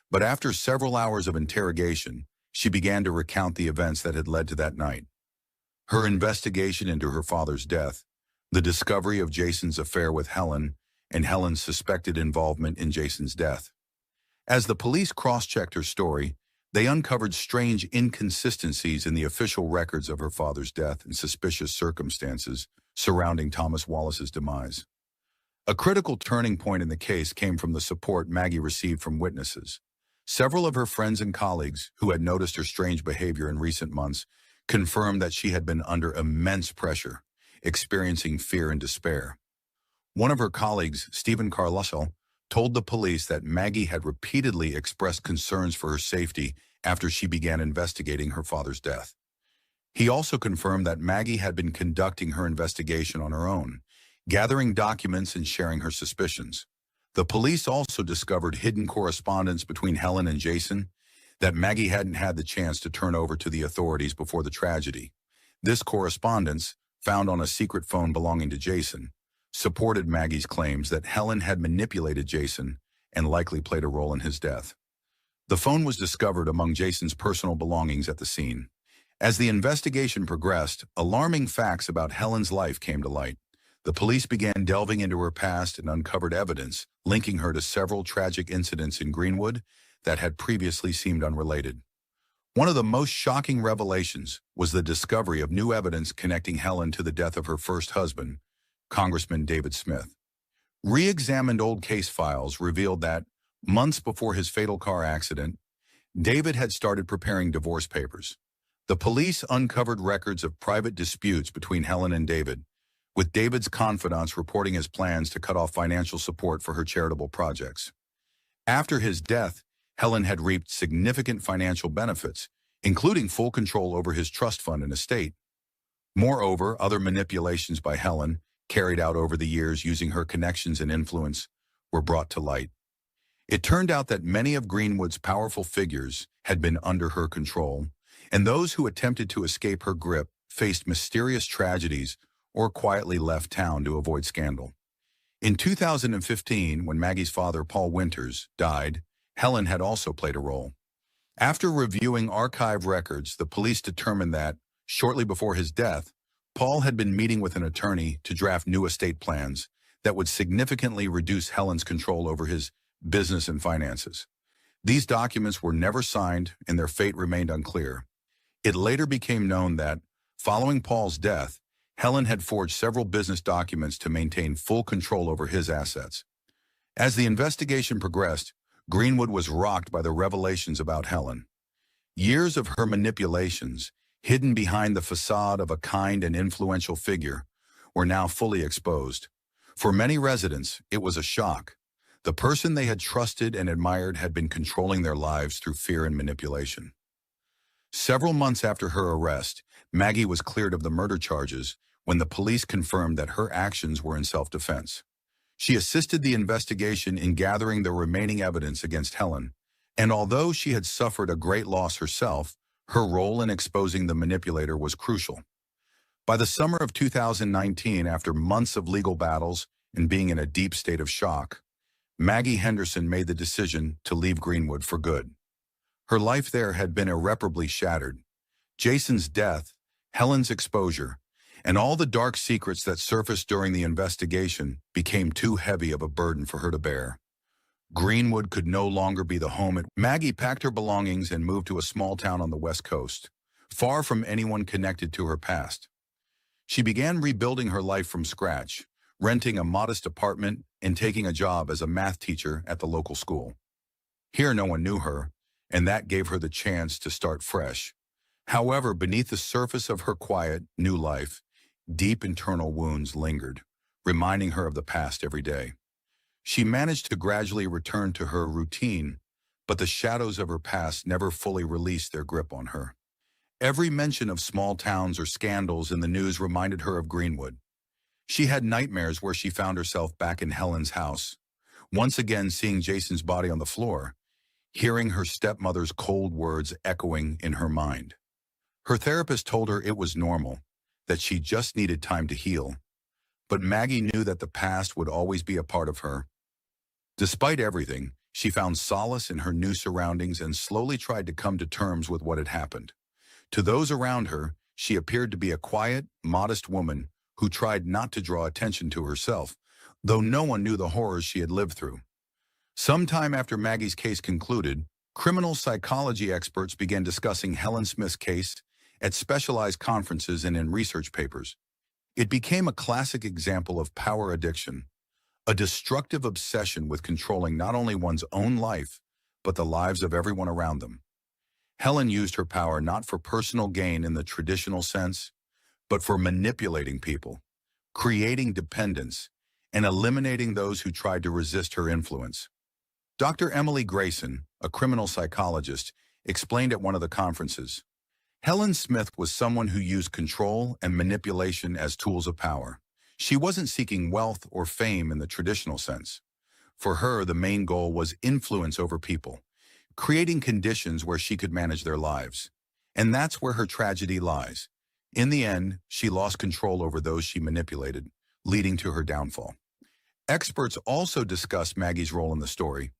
but after several hours of interrogation, she began to recount the events that had led to that night. Her investigation into her father's death, the discovery of Jason's affair with Helen, and Helen's suspected involvement in Jason's death. As the police cross-checked her story, they uncovered strange inconsistencies in the official records of her father's death and suspicious circumstances surrounding Thomas Wallace's demise. A critical turning point in the case came from the support Maggie received from witnesses. Several of her friends and colleagues, who had noticed her strange behavior in recent months, confirmed that she had been under immense pressure, experiencing fear and despair. One of her colleagues, Stephen Carlusel, told the police that Maggie had repeatedly expressed concerns for her safety after she began investigating her father's death. He also confirmed that Maggie had been conducting her investigation on her own, gathering documents and sharing her suspicions. The police also discovered hidden correspondence between Helen and Jason that Maggie hadn't had the chance to turn over to the authorities before the tragedy. This correspondence, found on a secret phone belonging to Jason, supported Maggie's claims that Helen had manipulated Jason and likely played a role in his death. The phone was discovered among Jason's personal belongings at the scene. As the investigation progressed, alarming facts about Helen's life came to light. The police began delving into her past and uncovered evidence linking her to several tragic incidents in Greenwood that had previously seemed unrelated. One of the most shocking revelations was the discovery of new evidence connecting Helen to the death of her first husband, Congressman David Smith. Re-examined old case files revealed that, months before his fatal car accident, David had started preparing divorce papers. The police uncovered records of private disputes between Helen and David, with David's confidants reporting his plans to cut off financial support for her charitable projects. After his death, Helen had reaped significant financial benefits, including full control over his trust fund and estate. Moreover, other manipulations by Helen, carried out over the years using her connections and influence, were brought to light. It turned out that many of Greenwood's powerful figures had been under her control, and those who attempted to escape her grip faced mysterious tragedies or quietly left town to avoid scandal. In 2015, when Maggie's father, Paul Winters, died, Helen had also played a role. After reviewing archive records, the police determined that, shortly before his death, Paul had been meeting with an attorney to draft new estate plans that would significantly reduce Helen's control over his business and finances. These documents were never signed and their fate remained unclear. It later became known that, following Paul's death, Helen had forged several business documents to maintain full control over his assets. As the investigation progressed, Greenwood was rocked by the revelations about Helen. Years of her manipulations, hidden behind the facade of a kind and influential figure, were now fully exposed. For many residents, it was a shock. The person they had trusted and admired had been controlling their lives through fear and manipulation. Several months after her arrest, Maggie was cleared of the murder charges when the police confirmed that her actions were in self-defense. She assisted the investigation in gathering the remaining evidence against Helen, and although she had suffered a great loss herself, her role in exposing the manipulator was crucial. By the summer of 2019, after months of legal battles and being in a deep state of shock, Maggie Henderson made the decision to leave Greenwood for good. Her life there had been irreparably shattered. Jason's death, Helen's exposure, and all the dark secrets that surfaced during the investigation became too heavy of a burden for her to bear. Greenwood could no longer be the home Maggie packed her belongings and moved to a small town on the West Coast, far from anyone connected to her past. She began rebuilding her life from scratch, renting a modest apartment and taking a job as a math teacher at the local school. Here no one knew her, and that gave her the chance to start fresh. However, beneath the surface of her quiet, new life, deep internal wounds lingered, reminding her of the past every day. She managed to gradually return to her routine, but the shadows of her past never fully released their grip on her. Every mention of small towns or scandals in the news reminded her of Greenwood. She had nightmares where she found herself back in Helen's house, once again seeing Jason's body on the floor, hearing her stepmother's cold words echoing in her mind. Her therapist told her it was normal, that she just needed time to heal, but Maggie knew that the past would always be a part of her. Despite everything, she found solace in her new surroundings and slowly tried to come to terms with what had happened. To those around her, she appeared to be a quiet, modest woman who tried not to draw attention to herself, though no one knew the horrors she had lived through. Sometime after Maggie's case concluded, criminal psychology experts began discussing Helen Smith's case at specialized conferences and in research papers. It became a classic example of power addiction, a destructive obsession with controlling not only one's own life, but the lives of everyone around them. Helen used her power not for personal gain in the traditional sense, but for manipulating people, creating dependence, and eliminating those who tried to resist her influence. Dr. Emily Grayson, a criminal psychologist, explained at one of the conferences, Helen Smith was someone who used control and manipulation as tools of power. She wasn't seeking wealth or fame in the traditional sense. For her, the main goal was influence over people, creating conditions where she could manage their lives. And that's where her tragedy lies. In the end, she lost control over those she manipulated, leading to her downfall. Experts also discussed Maggie's role in the story.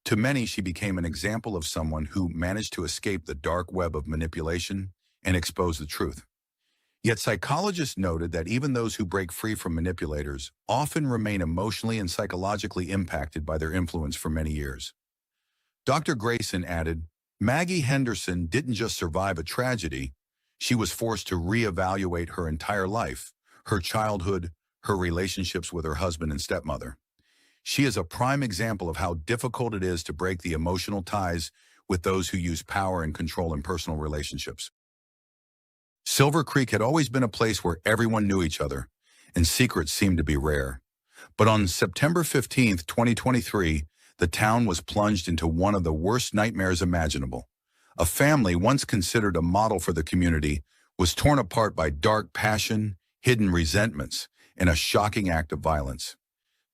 To many, she became an example of someone who managed to escape the dark web of manipulation and expose the truth. Yet psychologists noted that even those who break free from manipulators often remain emotionally and psychologically impacted by their influence for many years. Dr. Grayson added, Maggie Henderson didn't just survive a tragedy, she was forced to reevaluate her entire life, her childhood, her relationships with her husband and stepmother. She is a prime example of how difficult it is to break the emotional ties with those who use power and control in personal relationships. Silver Creek had always been a place where everyone knew each other, and secrets seemed to be rare. But on September 15, 2023, the town was plunged into one of the worst nightmares imaginable. A family once considered a model for the community was torn apart by dark passion, hidden resentments, and a shocking act of violence.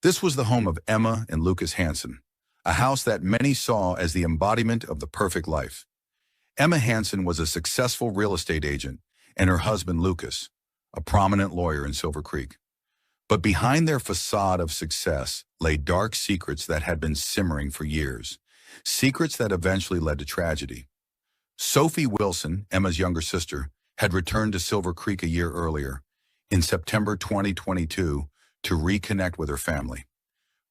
This was the home of Emma and Lucas Hansen, a house that many saw as the embodiment of the perfect life. Emma Hansen was a successful real estate agent, and her husband Lucas, a prominent lawyer in Silver Creek. But behind their facade of success lay dark secrets that had been simmering for years, secrets that eventually led to tragedy. Sophie Wilson, Emma's younger sister, had returned to Silver Creek a year earlier, in September 2022, to reconnect with her family.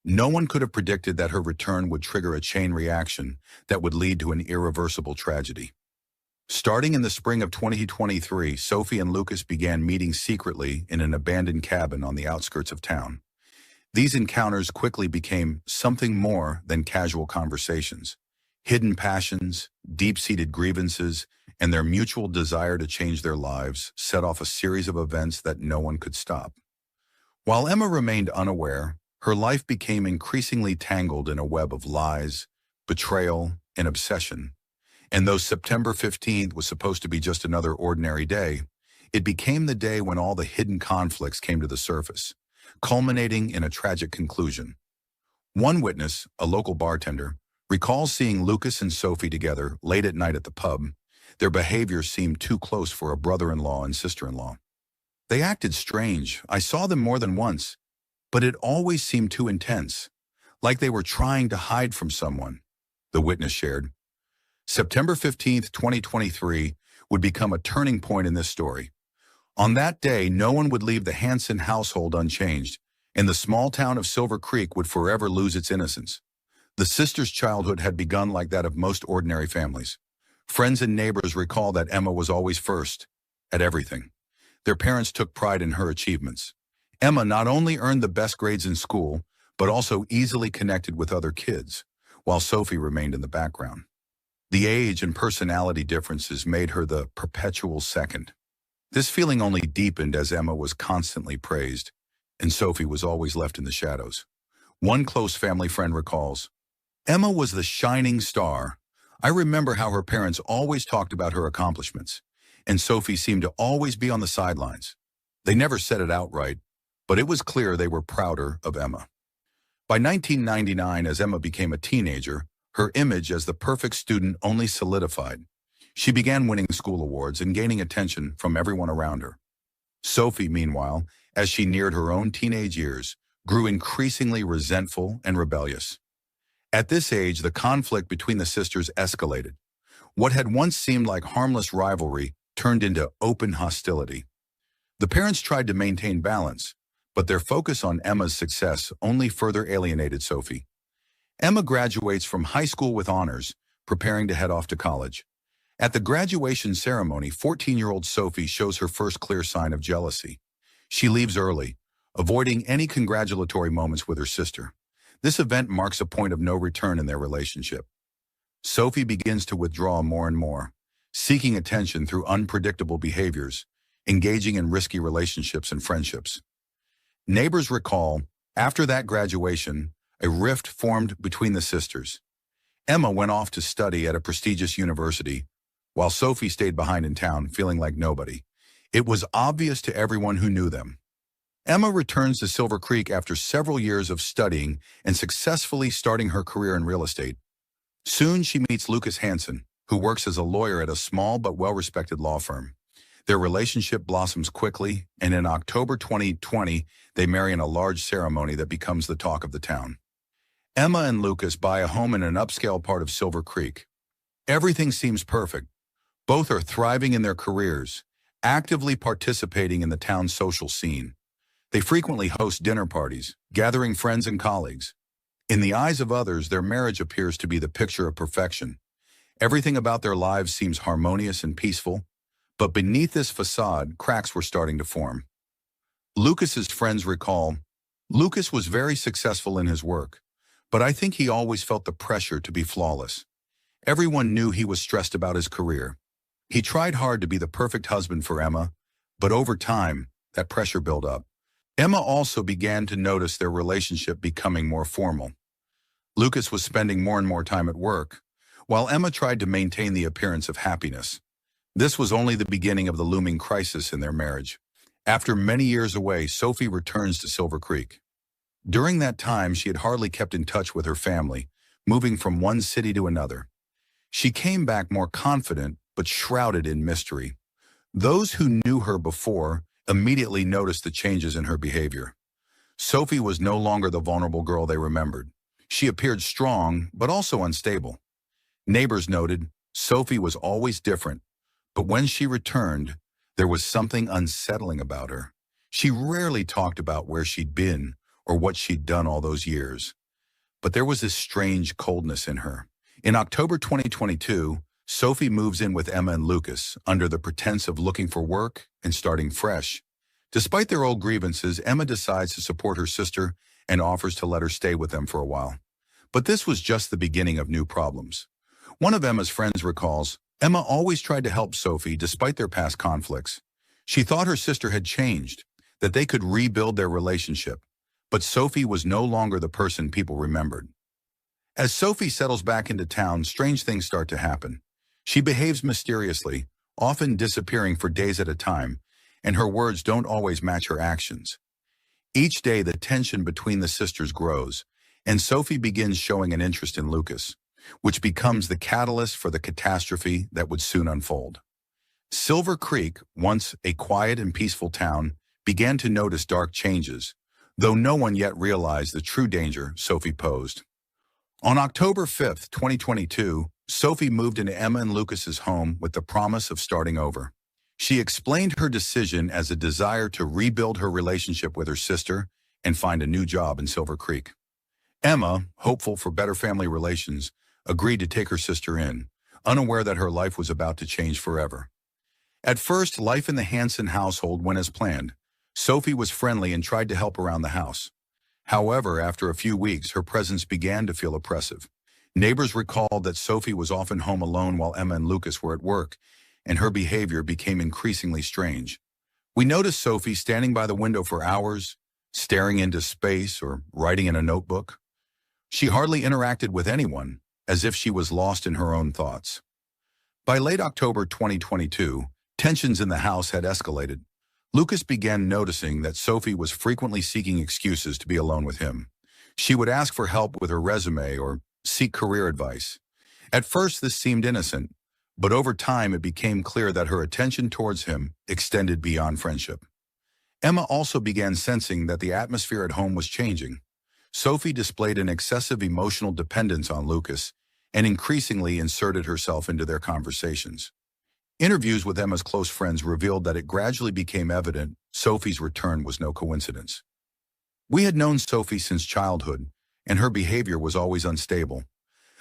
No one could have predicted that her return would trigger a chain reaction that would lead to an irreversible tragedy. Starting in the spring of 2023, Sophie and Lucas began meeting secretly in an abandoned cabin on the outskirts of town. These encounters quickly became something more than casual conversations. Hidden passions, deep-seated grievances, and their mutual desire to change their lives set off a series of events that no one could stop. While Emma remained unaware, her life became increasingly tangled in a web of lies, betrayal, and obsession. And though September 15th was supposed to be just another ordinary day, it became the day when all the hidden conflicts came to the surface, culminating in a tragic conclusion. One witness, a local bartender, recalls seeing Lucas and Sophie together late at night at the pub. Their behavior seemed too close for a brother-in-law and sister-in-law. They acted strange. I saw them more than once, but it always seemed too intense, like they were trying to hide from someone, the witness shared. September 15th, 2023 would become a turning point in this story. On that day, no one would leave the Hansen household unchanged, and the small town of Silver Creek would forever lose its innocence. The sisters' childhood had begun like that of most ordinary families. Friends and neighbors recall that Emma was always first at everything. Their parents took pride in her achievements. Emma not only earned the best grades in school, but also easily connected with other kids, while Sophie remained in the background. The age and personality differences made her the perpetual second. This feeling only deepened as Emma was constantly praised, and Sophie was always left in the shadows. One close family friend recalls, Emma was the shining star. I remember how her parents always talked about her accomplishments, and Sophie seemed to always be on the sidelines. They never said it outright, but it was clear they were prouder of Emma. By 1999, as Emma became a teenager, her image as the perfect student only solidified. She began winning school awards and gaining attention from everyone around her. Sophie, meanwhile, as she neared her own teenage years, grew increasingly resentful and rebellious. At this age, the conflict between the sisters escalated. What had once seemed like harmless rivalry turned into open hostility. The parents tried to maintain balance, but their focus on Emma's success only further alienated Sophie. Emma graduates from high school with honors, preparing to head off to college. At the graduation ceremony, 14-year-old Sophie shows her first clear sign of jealousy. She leaves early, avoiding any congratulatory moments with her sister. This event marks a point of no return in their relationship. Sophie begins to withdraw more and more, seeking attention through unpredictable behaviors, engaging in risky relationships and friendships. Neighbors recall, after that graduation, a rift formed between the sisters. Emma went off to study at a prestigious university, while Sophie stayed behind in town, feeling like nobody. It was obvious to everyone who knew them. Emma returns to Silver Creek after several years of studying and successfully starting her career in real estate. Soon she meets Lucas Hansen, who works as a lawyer at a small but well-respected law firm. Their relationship blossoms quickly, and in October 2020, they marry in a large ceremony that becomes the talk of the town. Emma and Lucas buy a home in an upscale part of Silver Creek. Everything seems perfect. Both are thriving in their careers, actively participating in the town's social scene. They frequently host dinner parties, gathering friends and colleagues. In the eyes of others, their marriage appears to be the picture of perfection. Everything about their lives seems harmonious and peaceful, but beneath this facade, cracks were starting to form. Lucas's friends recall, Lucas was very successful in his work, but I think he always felt the pressure to be flawless. Everyone knew he was stressed about his career. He tried hard to be the perfect husband for Emma, but over time, that pressure built up. Emma also began to notice their relationship becoming more formal. Lucas was spending more and more time at work, while Emma tried to maintain the appearance of happiness. This was only the beginning of the looming crisis in their marriage. After many years away, Sophie returns to Silver Creek. During that time, she had hardly kept in touch with her family, moving from one city to another. She came back more confident, but shrouded in mystery. Those who knew her before immediately noticed the changes in her behavior. Sophie was no longer the vulnerable girl they remembered. She appeared strong, but also unstable. Neighbors noted Sophie was always different, but when she returned, there was something unsettling about her. She rarely talked about where she'd been or what she'd done all those years. But there was this strange coldness in her. In October 2022, Sophie moves in with Emma and Lucas under the pretense of looking for work and starting fresh. Despite their old grievances, Emma decides to support her sister and offers to let her stay with them for a while. But this was just the beginning of new problems. One of Emma's friends recalls, Emma always tried to help Sophie despite their past conflicts. She thought her sister had changed, that they could rebuild their relationship. But Sophie was no longer the person people remembered. As Sophie settles back into town, strange things start to happen. She behaves mysteriously, often disappearing for days at a time, and her words don't always match her actions. Each day, the tension between the sisters grows, and Sophie begins showing an interest in Lucas, which becomes the catalyst for the catastrophe that would soon unfold. Silver Creek, once a quiet and peaceful town, began to notice dark changes, though no one yet realized the true danger Sophie posed. On October 5, 2022, Sophie moved into Emma and Lucas's home with the promise of starting over. She explained her decision as a desire to rebuild her relationship with her sister and find a new job in Silver Creek. Emma, hopeful for better family relations, agreed to take her sister in, unaware that her life was about to change forever. At first, life in the Hansen household went as planned. Sophie was friendly and tried to help around the house. However, after a few weeks, her presence began to feel oppressive. Neighbors recalled that Sophie was often home alone while Emma and Lucas were at work, and her behavior became increasingly strange. We noticed Sophie standing by the window for hours, staring into space or writing in a notebook. She hardly interacted with anyone, as if she was lost in her own thoughts. By late October 2022, tensions in the house had escalated. Lucas began noticing that Sophie was frequently seeking excuses to be alone with him. She would ask for help with her resume or seek career advice. At first, this seemed innocent, but over time it became clear that her attention towards him extended beyond friendship. Emma also began sensing that the atmosphere at home was changing. Sophie displayed an excessive emotional dependence on Lucas and increasingly inserted herself into their conversations. Interviews with Emma's close friends revealed that it gradually became evident Sophie's return was no coincidence. We had known Sophie since childhood, and her behavior was always unstable.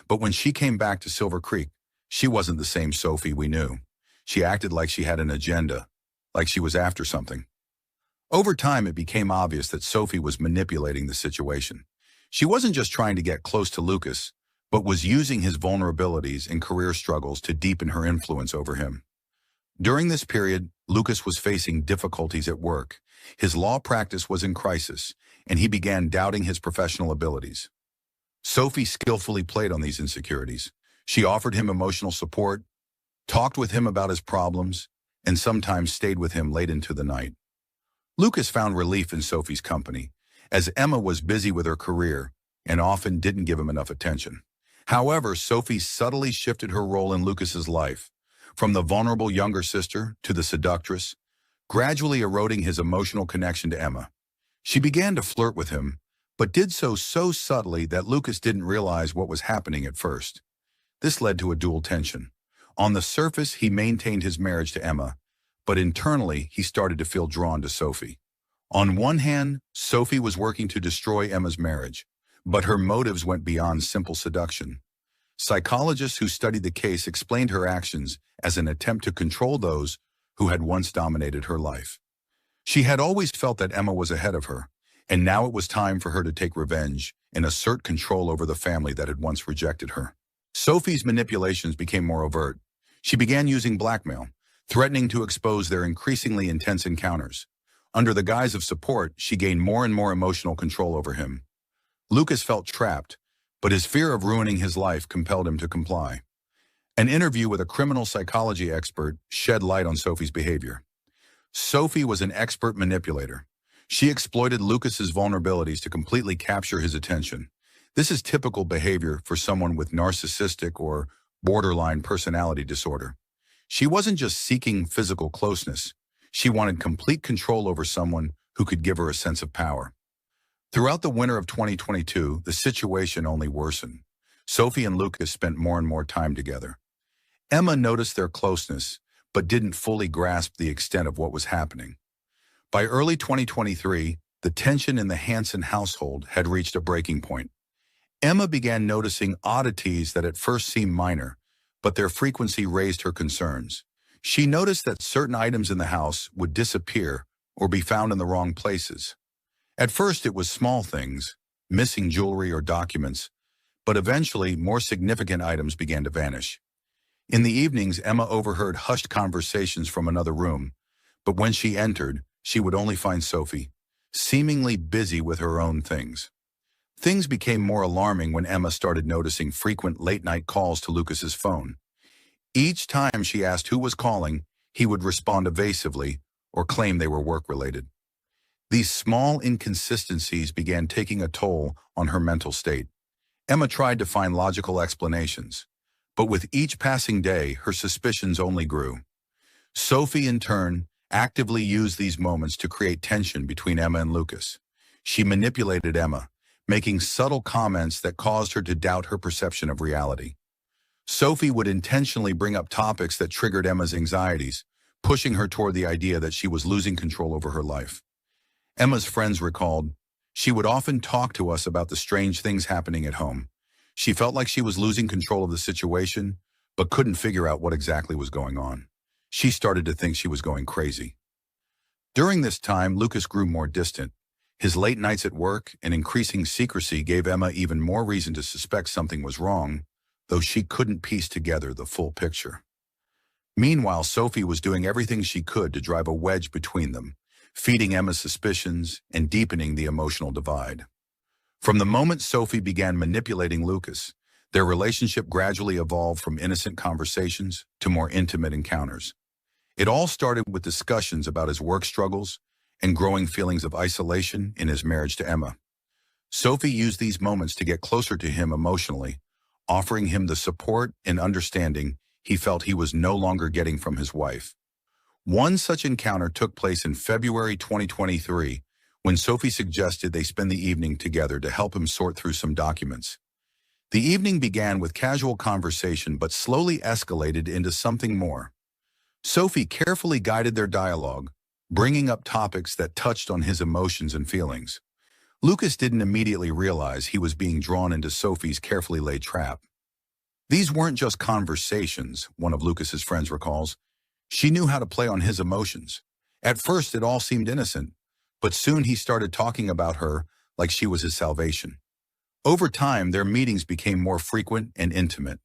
But when she came back to Silver Creek, she wasn't the same Sophie we knew. She acted like she had an agenda, like she was after something. Over time, it became obvious that Sophie was manipulating the situation. She wasn't just trying to get close to Lucas, but was using his vulnerabilities and career struggles to deepen her influence over him. During this period, Lucas was facing difficulties at work. His law practice was in crisis, and he began doubting his professional abilities. Sophie skillfully played on these insecurities. She offered him emotional support, talked with him about his problems, and sometimes stayed with him late into the night. Lucas found relief in Sophie's company, as Emma was busy with her career and often didn't give him enough attention. However, Sophie subtly shifted her role in Lucas's life, from the vulnerable younger sister to the seductress, gradually eroding his emotional connection to Emma. She began to flirt with him, but did so subtly that Lucas didn't realize what was happening at first. This led to a dual tension. On the surface, he maintained his marriage to Emma, but internally, he started to feel drawn to Sophie. On one hand, Sophie was working to destroy Emma's marriage, but her motives went beyond simple seduction. Psychologists who studied the case explained her actions as an attempt to control those who had once dominated her life. She had always felt that Emma was ahead of her, and now it was time for her to take revenge and assert control over the family that had once rejected her. Sophie's manipulations became more overt. She began using blackmail, threatening to expose their increasingly intense encounters. Under the guise of support, she gained more and more emotional control over him. Lucas felt trapped, but his fear of ruining his life compelled him to comply. An interview with a criminal psychology expert shed light on Sophie's behavior. Sophie was an expert manipulator. She exploited Lucas's vulnerabilities to completely capture his attention. This is typical behavior for someone with narcissistic or borderline personality disorder. She wasn't just seeking physical closeness. She wanted complete control over someone who could give her a sense of power. Throughout the winter of 2022, the situation only worsened. Sophie and Lucas spent more and more time together. Emma noticed their closeness, but didn't fully grasp the extent of what was happening. By early 2023, the tension in the Hanson household had reached a breaking point. Emma began noticing oddities that at first seemed minor, but their frequency raised her concerns. She noticed that certain items in the house would disappear or be found in the wrong places. At first, it was small things, missing jewelry or documents, but eventually more significant items began to vanish. In the evenings, Emma overheard hushed conversations from another room, but when she entered, she would only find Sophie, seemingly busy with her own things. Things became more alarming when Emma started noticing frequent late-night calls to Lucas's phone. Each time she asked who was calling, he would respond evasively or claim they were work-related. These small inconsistencies began taking a toll on her mental state. Emma tried to find logical explanations, but with each passing day, her suspicions only grew. Sophie, in turn, actively used these moments to create tension between Emma and Lucas. She manipulated Emma, making subtle comments that caused her to doubt her perception of reality. Sophie would intentionally bring up topics that triggered Emma's anxieties, pushing her toward the idea that she was losing control over her life. Emma's friends recalled, "She would often talk to us about the strange things happening at home. She felt like she was losing control of the situation, but couldn't figure out what exactly was going on. She started to think she was going crazy." During this time, Lucas grew more distant. His late nights at work and increasing secrecy gave Emma even more reason to suspect something was wrong, though she couldn't piece together the full picture. Meanwhile, Sophie was doing everything she could to drive a wedge between them, feeding Emma's suspicions and deepening the emotional divide. From the moment Sophie began manipulating Lucas, their relationship gradually evolved from innocent conversations to more intimate encounters. It all started with discussions about his work struggles and growing feelings of isolation in his marriage to Emma. Sophie used these moments to get closer to him emotionally, offering him the support and understanding he felt he was no longer getting from his wife. One such encounter took place in February 2023, when Sophie suggested they spend the evening together to help him sort through some documents. The evening began with casual conversation but slowly escalated into something more. Sophie carefully guided their dialogue, bringing up topics that touched on his emotions and feelings. Lucas didn't immediately realize he was being drawn into Sophie's carefully laid trap. These weren't just conversations, one of Lucas's friends recalls. She knew how to play on his emotions. At first, it all seemed innocent, but soon he started talking about her like she was his salvation. Over time, their meetings became more frequent and intimate.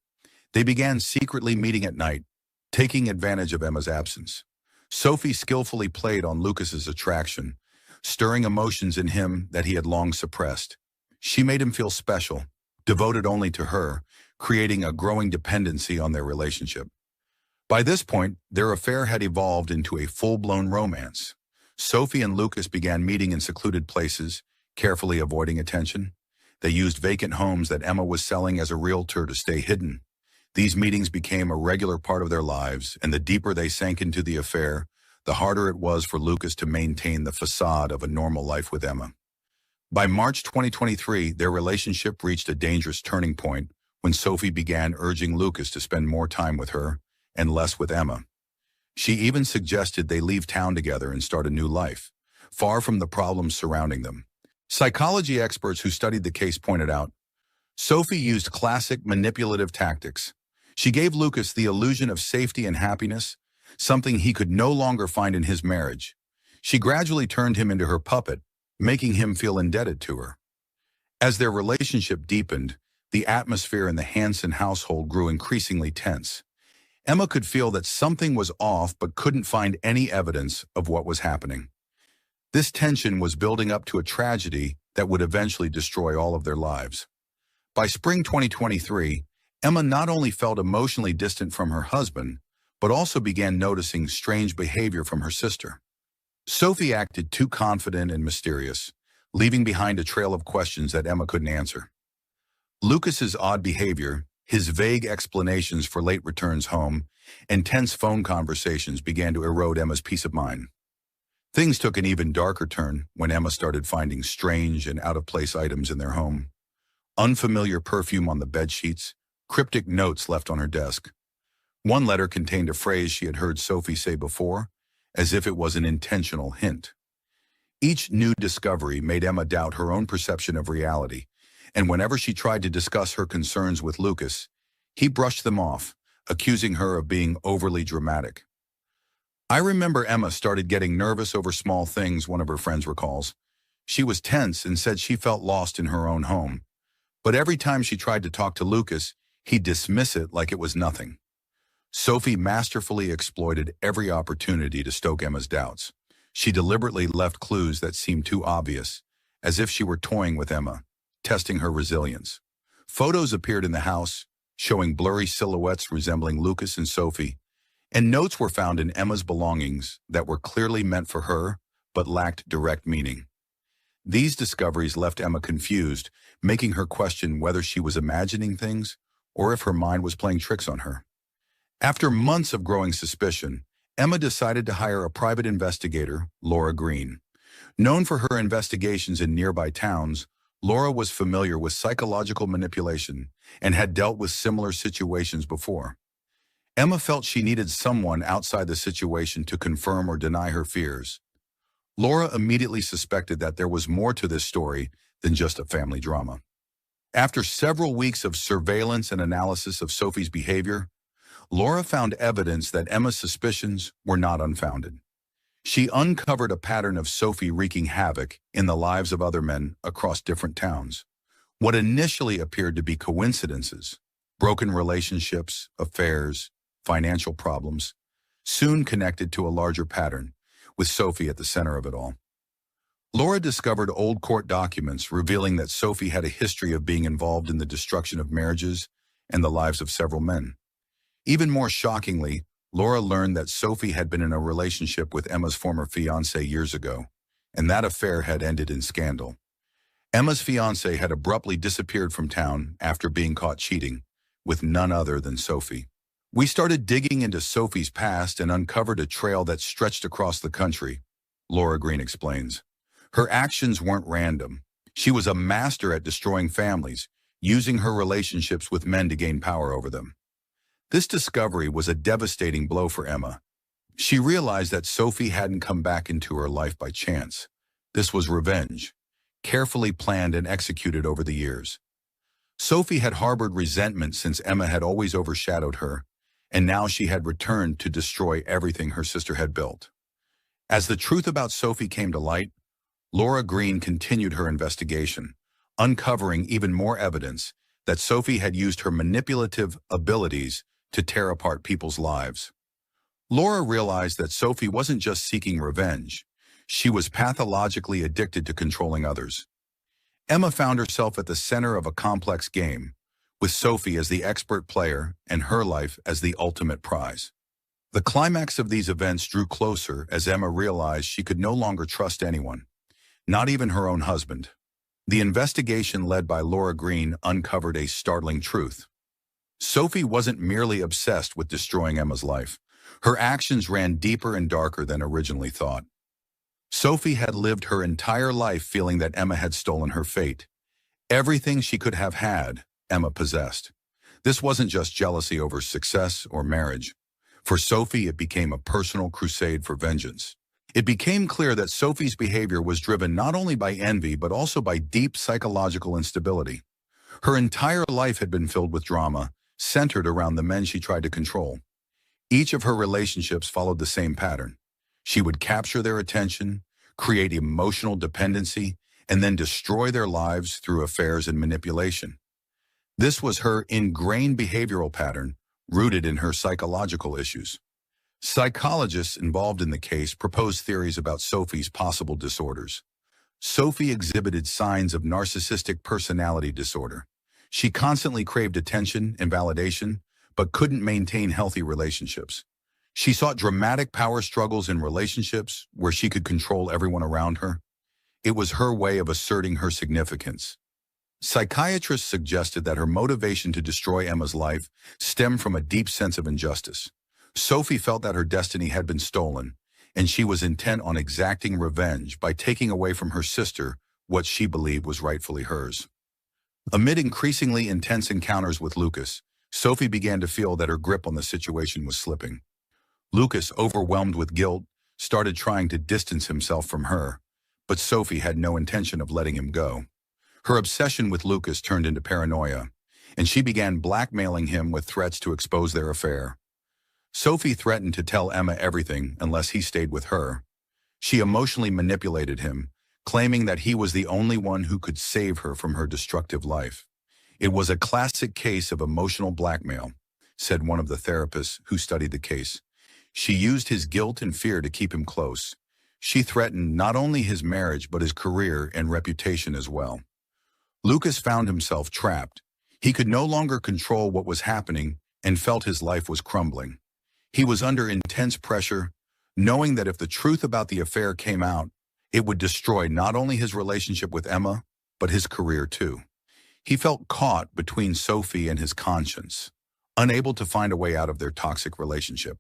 They began secretly meeting at night, taking advantage of Emma's absence. Sophie skillfully played on Lucas's attraction, stirring emotions in him that he had long suppressed. She made him feel special, devoted only to her, creating a growing dependency on their relationship. By this point, their affair had evolved into a full-blown romance. Sophie and Lucas began meeting in secluded places, carefully avoiding attention. They used vacant homes that Emma was selling as a realtor to stay hidden. These meetings became a regular part of their lives, and the deeper they sank into the affair, the harder it was for Lucas to maintain the facade of a normal life with Emma. By March 2023, their relationship reached a dangerous turning point when Sophie began urging Lucas to spend more time with her and less with Emma. She even suggested they leave town together and start a new life, far from the problems surrounding them. Psychology experts who studied the case pointed out, Sophie used classic manipulative tactics. She gave Lucas the illusion of safety and happiness, something he could no longer find in his marriage. She gradually turned him into her puppet, making him feel indebted to her. As their relationship deepened, the atmosphere in the Hansen household grew increasingly tense. Emma could feel that something was off but couldn't find any evidence of what was happening. This tension was building up to a tragedy that would eventually destroy all of their lives. By spring 2023, Emma not only felt emotionally distant from her husband, but also began noticing strange behavior from her sister. Sophie acted too confident and mysterious, leaving behind a trail of questions that Emma couldn't answer. Lucas's odd behavior, his vague explanations for late returns home, and tense phone conversations began to erode Emma's peace of mind. Things took an even darker turn when Emma started finding strange and out-of-place items in their home. Unfamiliar perfume on the bedsheets, cryptic notes left on her desk. One letter contained a phrase she had heard Sophie say before, as if it was an intentional hint. Each new discovery made Emma doubt her own perception of reality, and whenever she tried to discuss her concerns with Lucas, he brushed them off, accusing her of being overly dramatic. I remember Emma started getting nervous over small things, one of her friends recalls. She was tense and said she felt lost in her own home. But every time she tried to talk to Lucas, he'd dismiss it like it was nothing. Sophie masterfully exploited every opportunity to stoke Emma's doubts. She deliberately left clues that seemed too obvious, as if she were toying with Emma, testing her resilience. Photos appeared in the house, showing blurry silhouettes resembling Lucas and Sophie, and notes were found in Emma's belongings that were clearly meant for her, but lacked direct meaning. These discoveries left Emma confused, making her question whether she was imagining things or if her mind was playing tricks on her. After months of growing suspicion, Emma decided to hire a private investigator, Laura Green. Known for her investigations in nearby towns, Laura was familiar with psychological manipulation and had dealt with similar situations before. Emma felt she needed someone outside the situation to confirm or deny her fears. Laura immediately suspected that there was more to this story than just a family drama. After several weeks of surveillance and analysis of Sophie's behavior, Laura found evidence that Emma's suspicions were not unfounded. She uncovered a pattern of Sophie wreaking havoc in the lives of other men across different towns. What initially appeared to be coincidences, broken relationships, affairs, financial problems, soon connected to a larger pattern, with Sophie at the center of it all. Laura discovered old court documents revealing that Sophie had a history of being involved in the destruction of marriages and the lives of several men. Even more shockingly, Laura learned that Sophie had been in a relationship with Emma's former fiancé years ago, and that affair had ended in scandal. Emma's fiancé had abruptly disappeared from town after being caught cheating with none other than Sophie. We started digging into Sophie's past and uncovered a trail that stretched across the country, Laura Green explains. Her actions weren't random. She was a master at destroying families, using her relationships with men to gain power over them. This discovery was a devastating blow for Emma. She realized that Sophie hadn't come back into her life by chance. This was revenge, carefully planned and executed over the years. Sophie had harbored resentment since Emma had always overshadowed her, and now she had returned to destroy everything her sister had built. As the truth about Sophie came to light, Laura Green continued her investigation, uncovering even more evidence that Sophie had used her manipulative abilities to tear apart people's lives. Laura realized that Sophie wasn't just seeking revenge. She was pathologically addicted to controlling others. Emma found herself at the center of a complex game, with Sophie as the expert player and her life as the ultimate prize. The climax of these events drew closer as Emma realized she could no longer trust anyone, not even her own husband. The investigation led by Laura Green uncovered a startling truth. Sophie wasn't merely obsessed with destroying Emma's life. Her actions ran deeper and darker than originally thought. Sophie had lived her entire life feeling that Emma had stolen her fate. Everything she could have had, Emma possessed. This wasn't just jealousy over success or marriage. For Sophie, it became a personal crusade for vengeance. It became clear that Sophie's behavior was driven not only by envy but also by deep psychological instability. Her entire life had been filled with drama, centered around the men she tried to control. Each of her relationships followed the same pattern. She would capture their attention, create emotional dependency, and then destroy their lives through affairs and manipulation. This was her ingrained behavioral pattern, rooted in her psychological issues. Psychologists involved in the case proposed theories about Sophie's possible disorders. Sophie exhibited signs of narcissistic personality disorder. She constantly craved attention and validation, but couldn't maintain healthy relationships. She sought dramatic power struggles in relationships where she could control everyone around her. It was her way of asserting her significance. Psychiatrists suggested that her motivation to destroy Emma's life stemmed from a deep sense of injustice. Sophie felt that her destiny had been stolen, and she was intent on exacting revenge by taking away from her sister what she believed was rightfully hers. Amid increasingly intense encounters with Lucas, Sophie began to feel that her grip on the situation was slipping. Lucas, overwhelmed with guilt, started trying to distance himself from her, but Sophie had no intention of letting him go. Her obsession with Lucas turned into paranoia, and she began blackmailing him with threats to expose their affair. Sophie threatened to tell Emma everything unless he stayed with her. She emotionally manipulated him, claiming that he was the only one who could save her from her destructive life. It was a classic case of emotional blackmail, said one of the therapists who studied the case. She used his guilt and fear to keep him close. She threatened not only his marriage but his career and reputation as well. Lucas found himself trapped. He could no longer control what was happening and felt his life was crumbling. He was under intense pressure, knowing that if the truth about the affair came out, it would destroy not only his relationship with Emma, but his career too. He felt caught between Sophie and his conscience, unable to find a way out of their toxic relationship.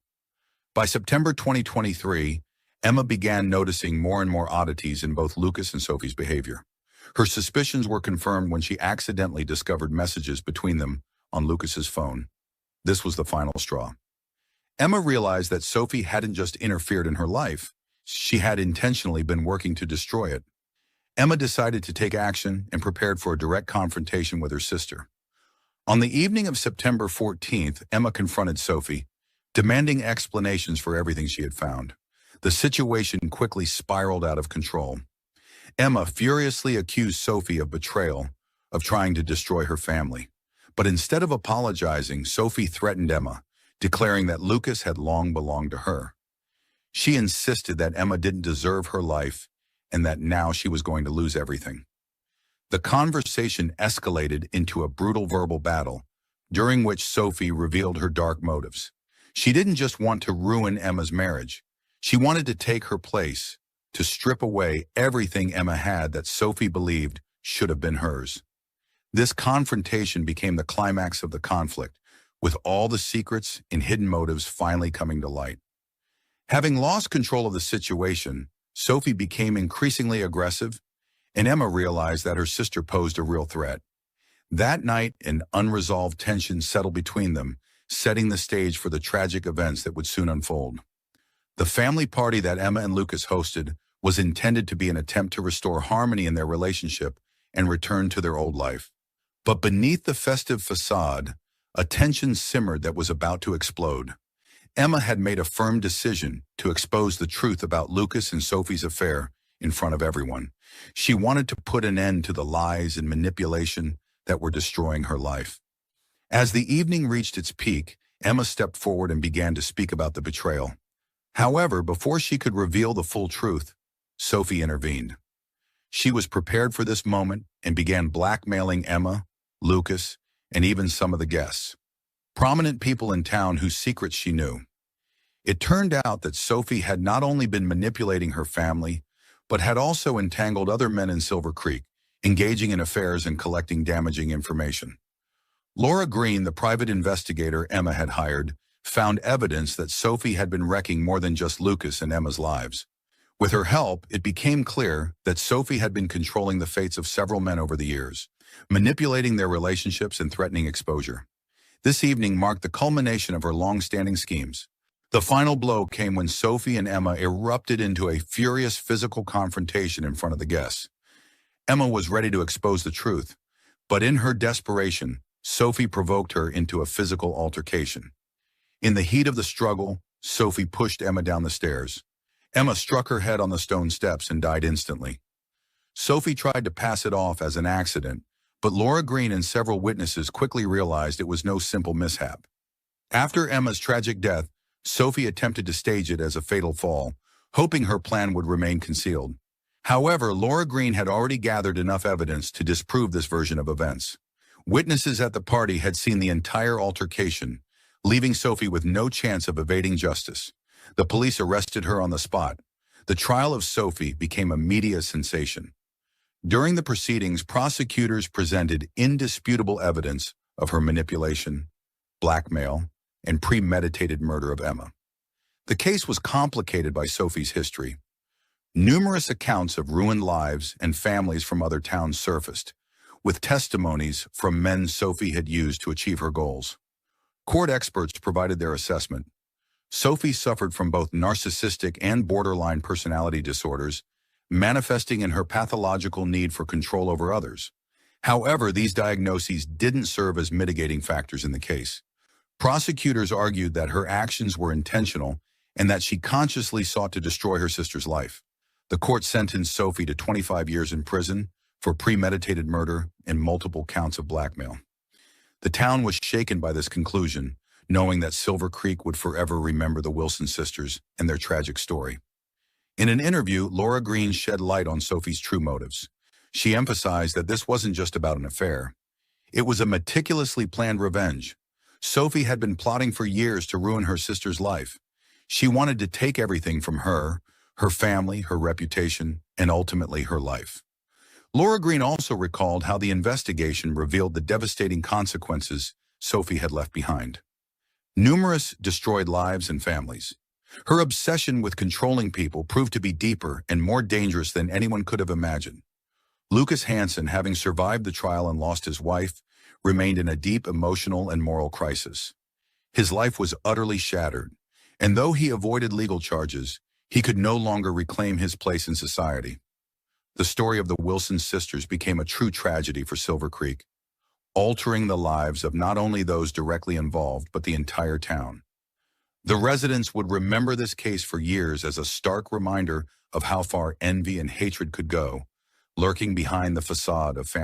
By September 2023, Emma began noticing more and more oddities in both Lucas and Sophie's behavior. Her suspicions were confirmed when she accidentally discovered messages between them on Lucas's phone. This was the final straw. Emma realized that Sophie hadn't just interfered in her life, she had intentionally been working to destroy it. Emma decided to take action and prepared for a direct confrontation with her sister. On the evening of September 14th, Emma confronted Sophie, demanding explanations for everything she had found. The situation quickly spiraled out of control. Emma furiously accused Sophie of betrayal, of trying to destroy her family. But instead of apologizing, Sophie threatened Emma, declaring that Lucas had long belonged to her. She insisted that Emma didn't deserve her life and that now she was going to lose everything. The conversation escalated into a brutal verbal battle, during which Sophie revealed her dark motives. She didn't just want to ruin Emma's marriage. She wanted to take her place, to strip away everything Emma had that Sophie believed should have been hers. This confrontation became the climax of the conflict, with all the secrets and hidden motives finally coming to light. Having lost control of the situation, Sophie became increasingly aggressive, and Emma realized that her sister posed a real threat. That night, an unresolved tension settled between them, setting the stage for the tragic events that would soon unfold. The family party that Emma and Lucas hosted was intended to be an attempt to restore harmony in their relationship and return to their old life. But beneath the festive facade, a tension simmered that was about to explode. Emma had made a firm decision to expose the truth about Lucas and Sophie's affair in front of everyone. She wanted to put an end to the lies and manipulation that were destroying her life. As the evening reached its peak, Emma stepped forward and began to speak about the betrayal. However, before she could reveal the full truth, Sophie intervened. She was prepared for this moment and began blackmailing Emma, Lucas, and even some of the guests, prominent people in town whose secrets she knew. It turned out that Sophie had not only been manipulating her family, but had also entangled other men in Silver Creek, engaging in affairs and collecting damaging information. Laura Green, the private investigator Emma had hired, found evidence that Sophie had been wrecking more than just Lucas and Emma's lives. With her help, it became clear that Sophie had been controlling the fates of several men over the years, manipulating their relationships and threatening exposure. This evening marked the culmination of her long-standing schemes. The final blow came when Sophie and Emma erupted into a furious physical confrontation in front of the guests. Emma was ready to expose the truth, but in her desperation, Sophie provoked her into a physical altercation. In the heat of the struggle, Sophie pushed Emma down the stairs. Emma struck her head on the stone steps and died instantly. Sophie tried to pass it off as an accident, but Laura Green and several witnesses quickly realized it was no simple mishap. After Emma's tragic death, Sophie attempted to stage it as a fatal fall, hoping her plan would remain concealed. However, Laura Green had already gathered enough evidence to disprove this version of events. Witnesses at the party had seen the entire altercation, leaving Sophie with no chance of evading justice. The police arrested her on the spot. The trial of Sophie became a media sensation. During the proceedings, prosecutors presented indisputable evidence of her manipulation, blackmail, and premeditated murder of Emma. The case was complicated by Sophie's history. Numerous accounts of ruined lives and families from other towns surfaced, with testimonies from men Sophie had used to achieve her goals. Court experts provided their assessment. Sophie suffered from both narcissistic and borderline personality disorders, manifesting in her pathological need for control over others. However, these diagnoses didn't serve as mitigating factors in the case. Prosecutors argued that her actions were intentional and that she consciously sought to destroy her sister's life. The court sentenced Sophie to 25 years in prison for premeditated murder and multiple counts of blackmail. The town was shaken by this conclusion, knowing that Silver Creek would forever remember the Wilson sisters and their tragic story. In an interview, Laura Green shed light on Sophie's true motives. She emphasized that this wasn't just about an affair. It was a meticulously planned revenge. Sophie had been plotting for years to ruin her sister's life. She wanted to take everything from her family, her reputation, and ultimately her life. Laura Green also recalled how the investigation revealed the devastating consequences Sophie had left behind. Numerous destroyed lives and families. Her obsession with controlling people proved to be deeper and more dangerous than anyone could have imagined. Lucas Hansen, having survived the trial and lost his wife, remained in a deep emotional and moral crisis. His life was utterly shattered, and though he avoided legal charges, he could no longer reclaim his place in society. The story of the Wilson sisters became a true tragedy for Silver Creek, altering the lives of not only those directly involved, but the entire town. The residents would remember this case for years as a stark reminder of how far envy and hatred could go, lurking behind the facade of family.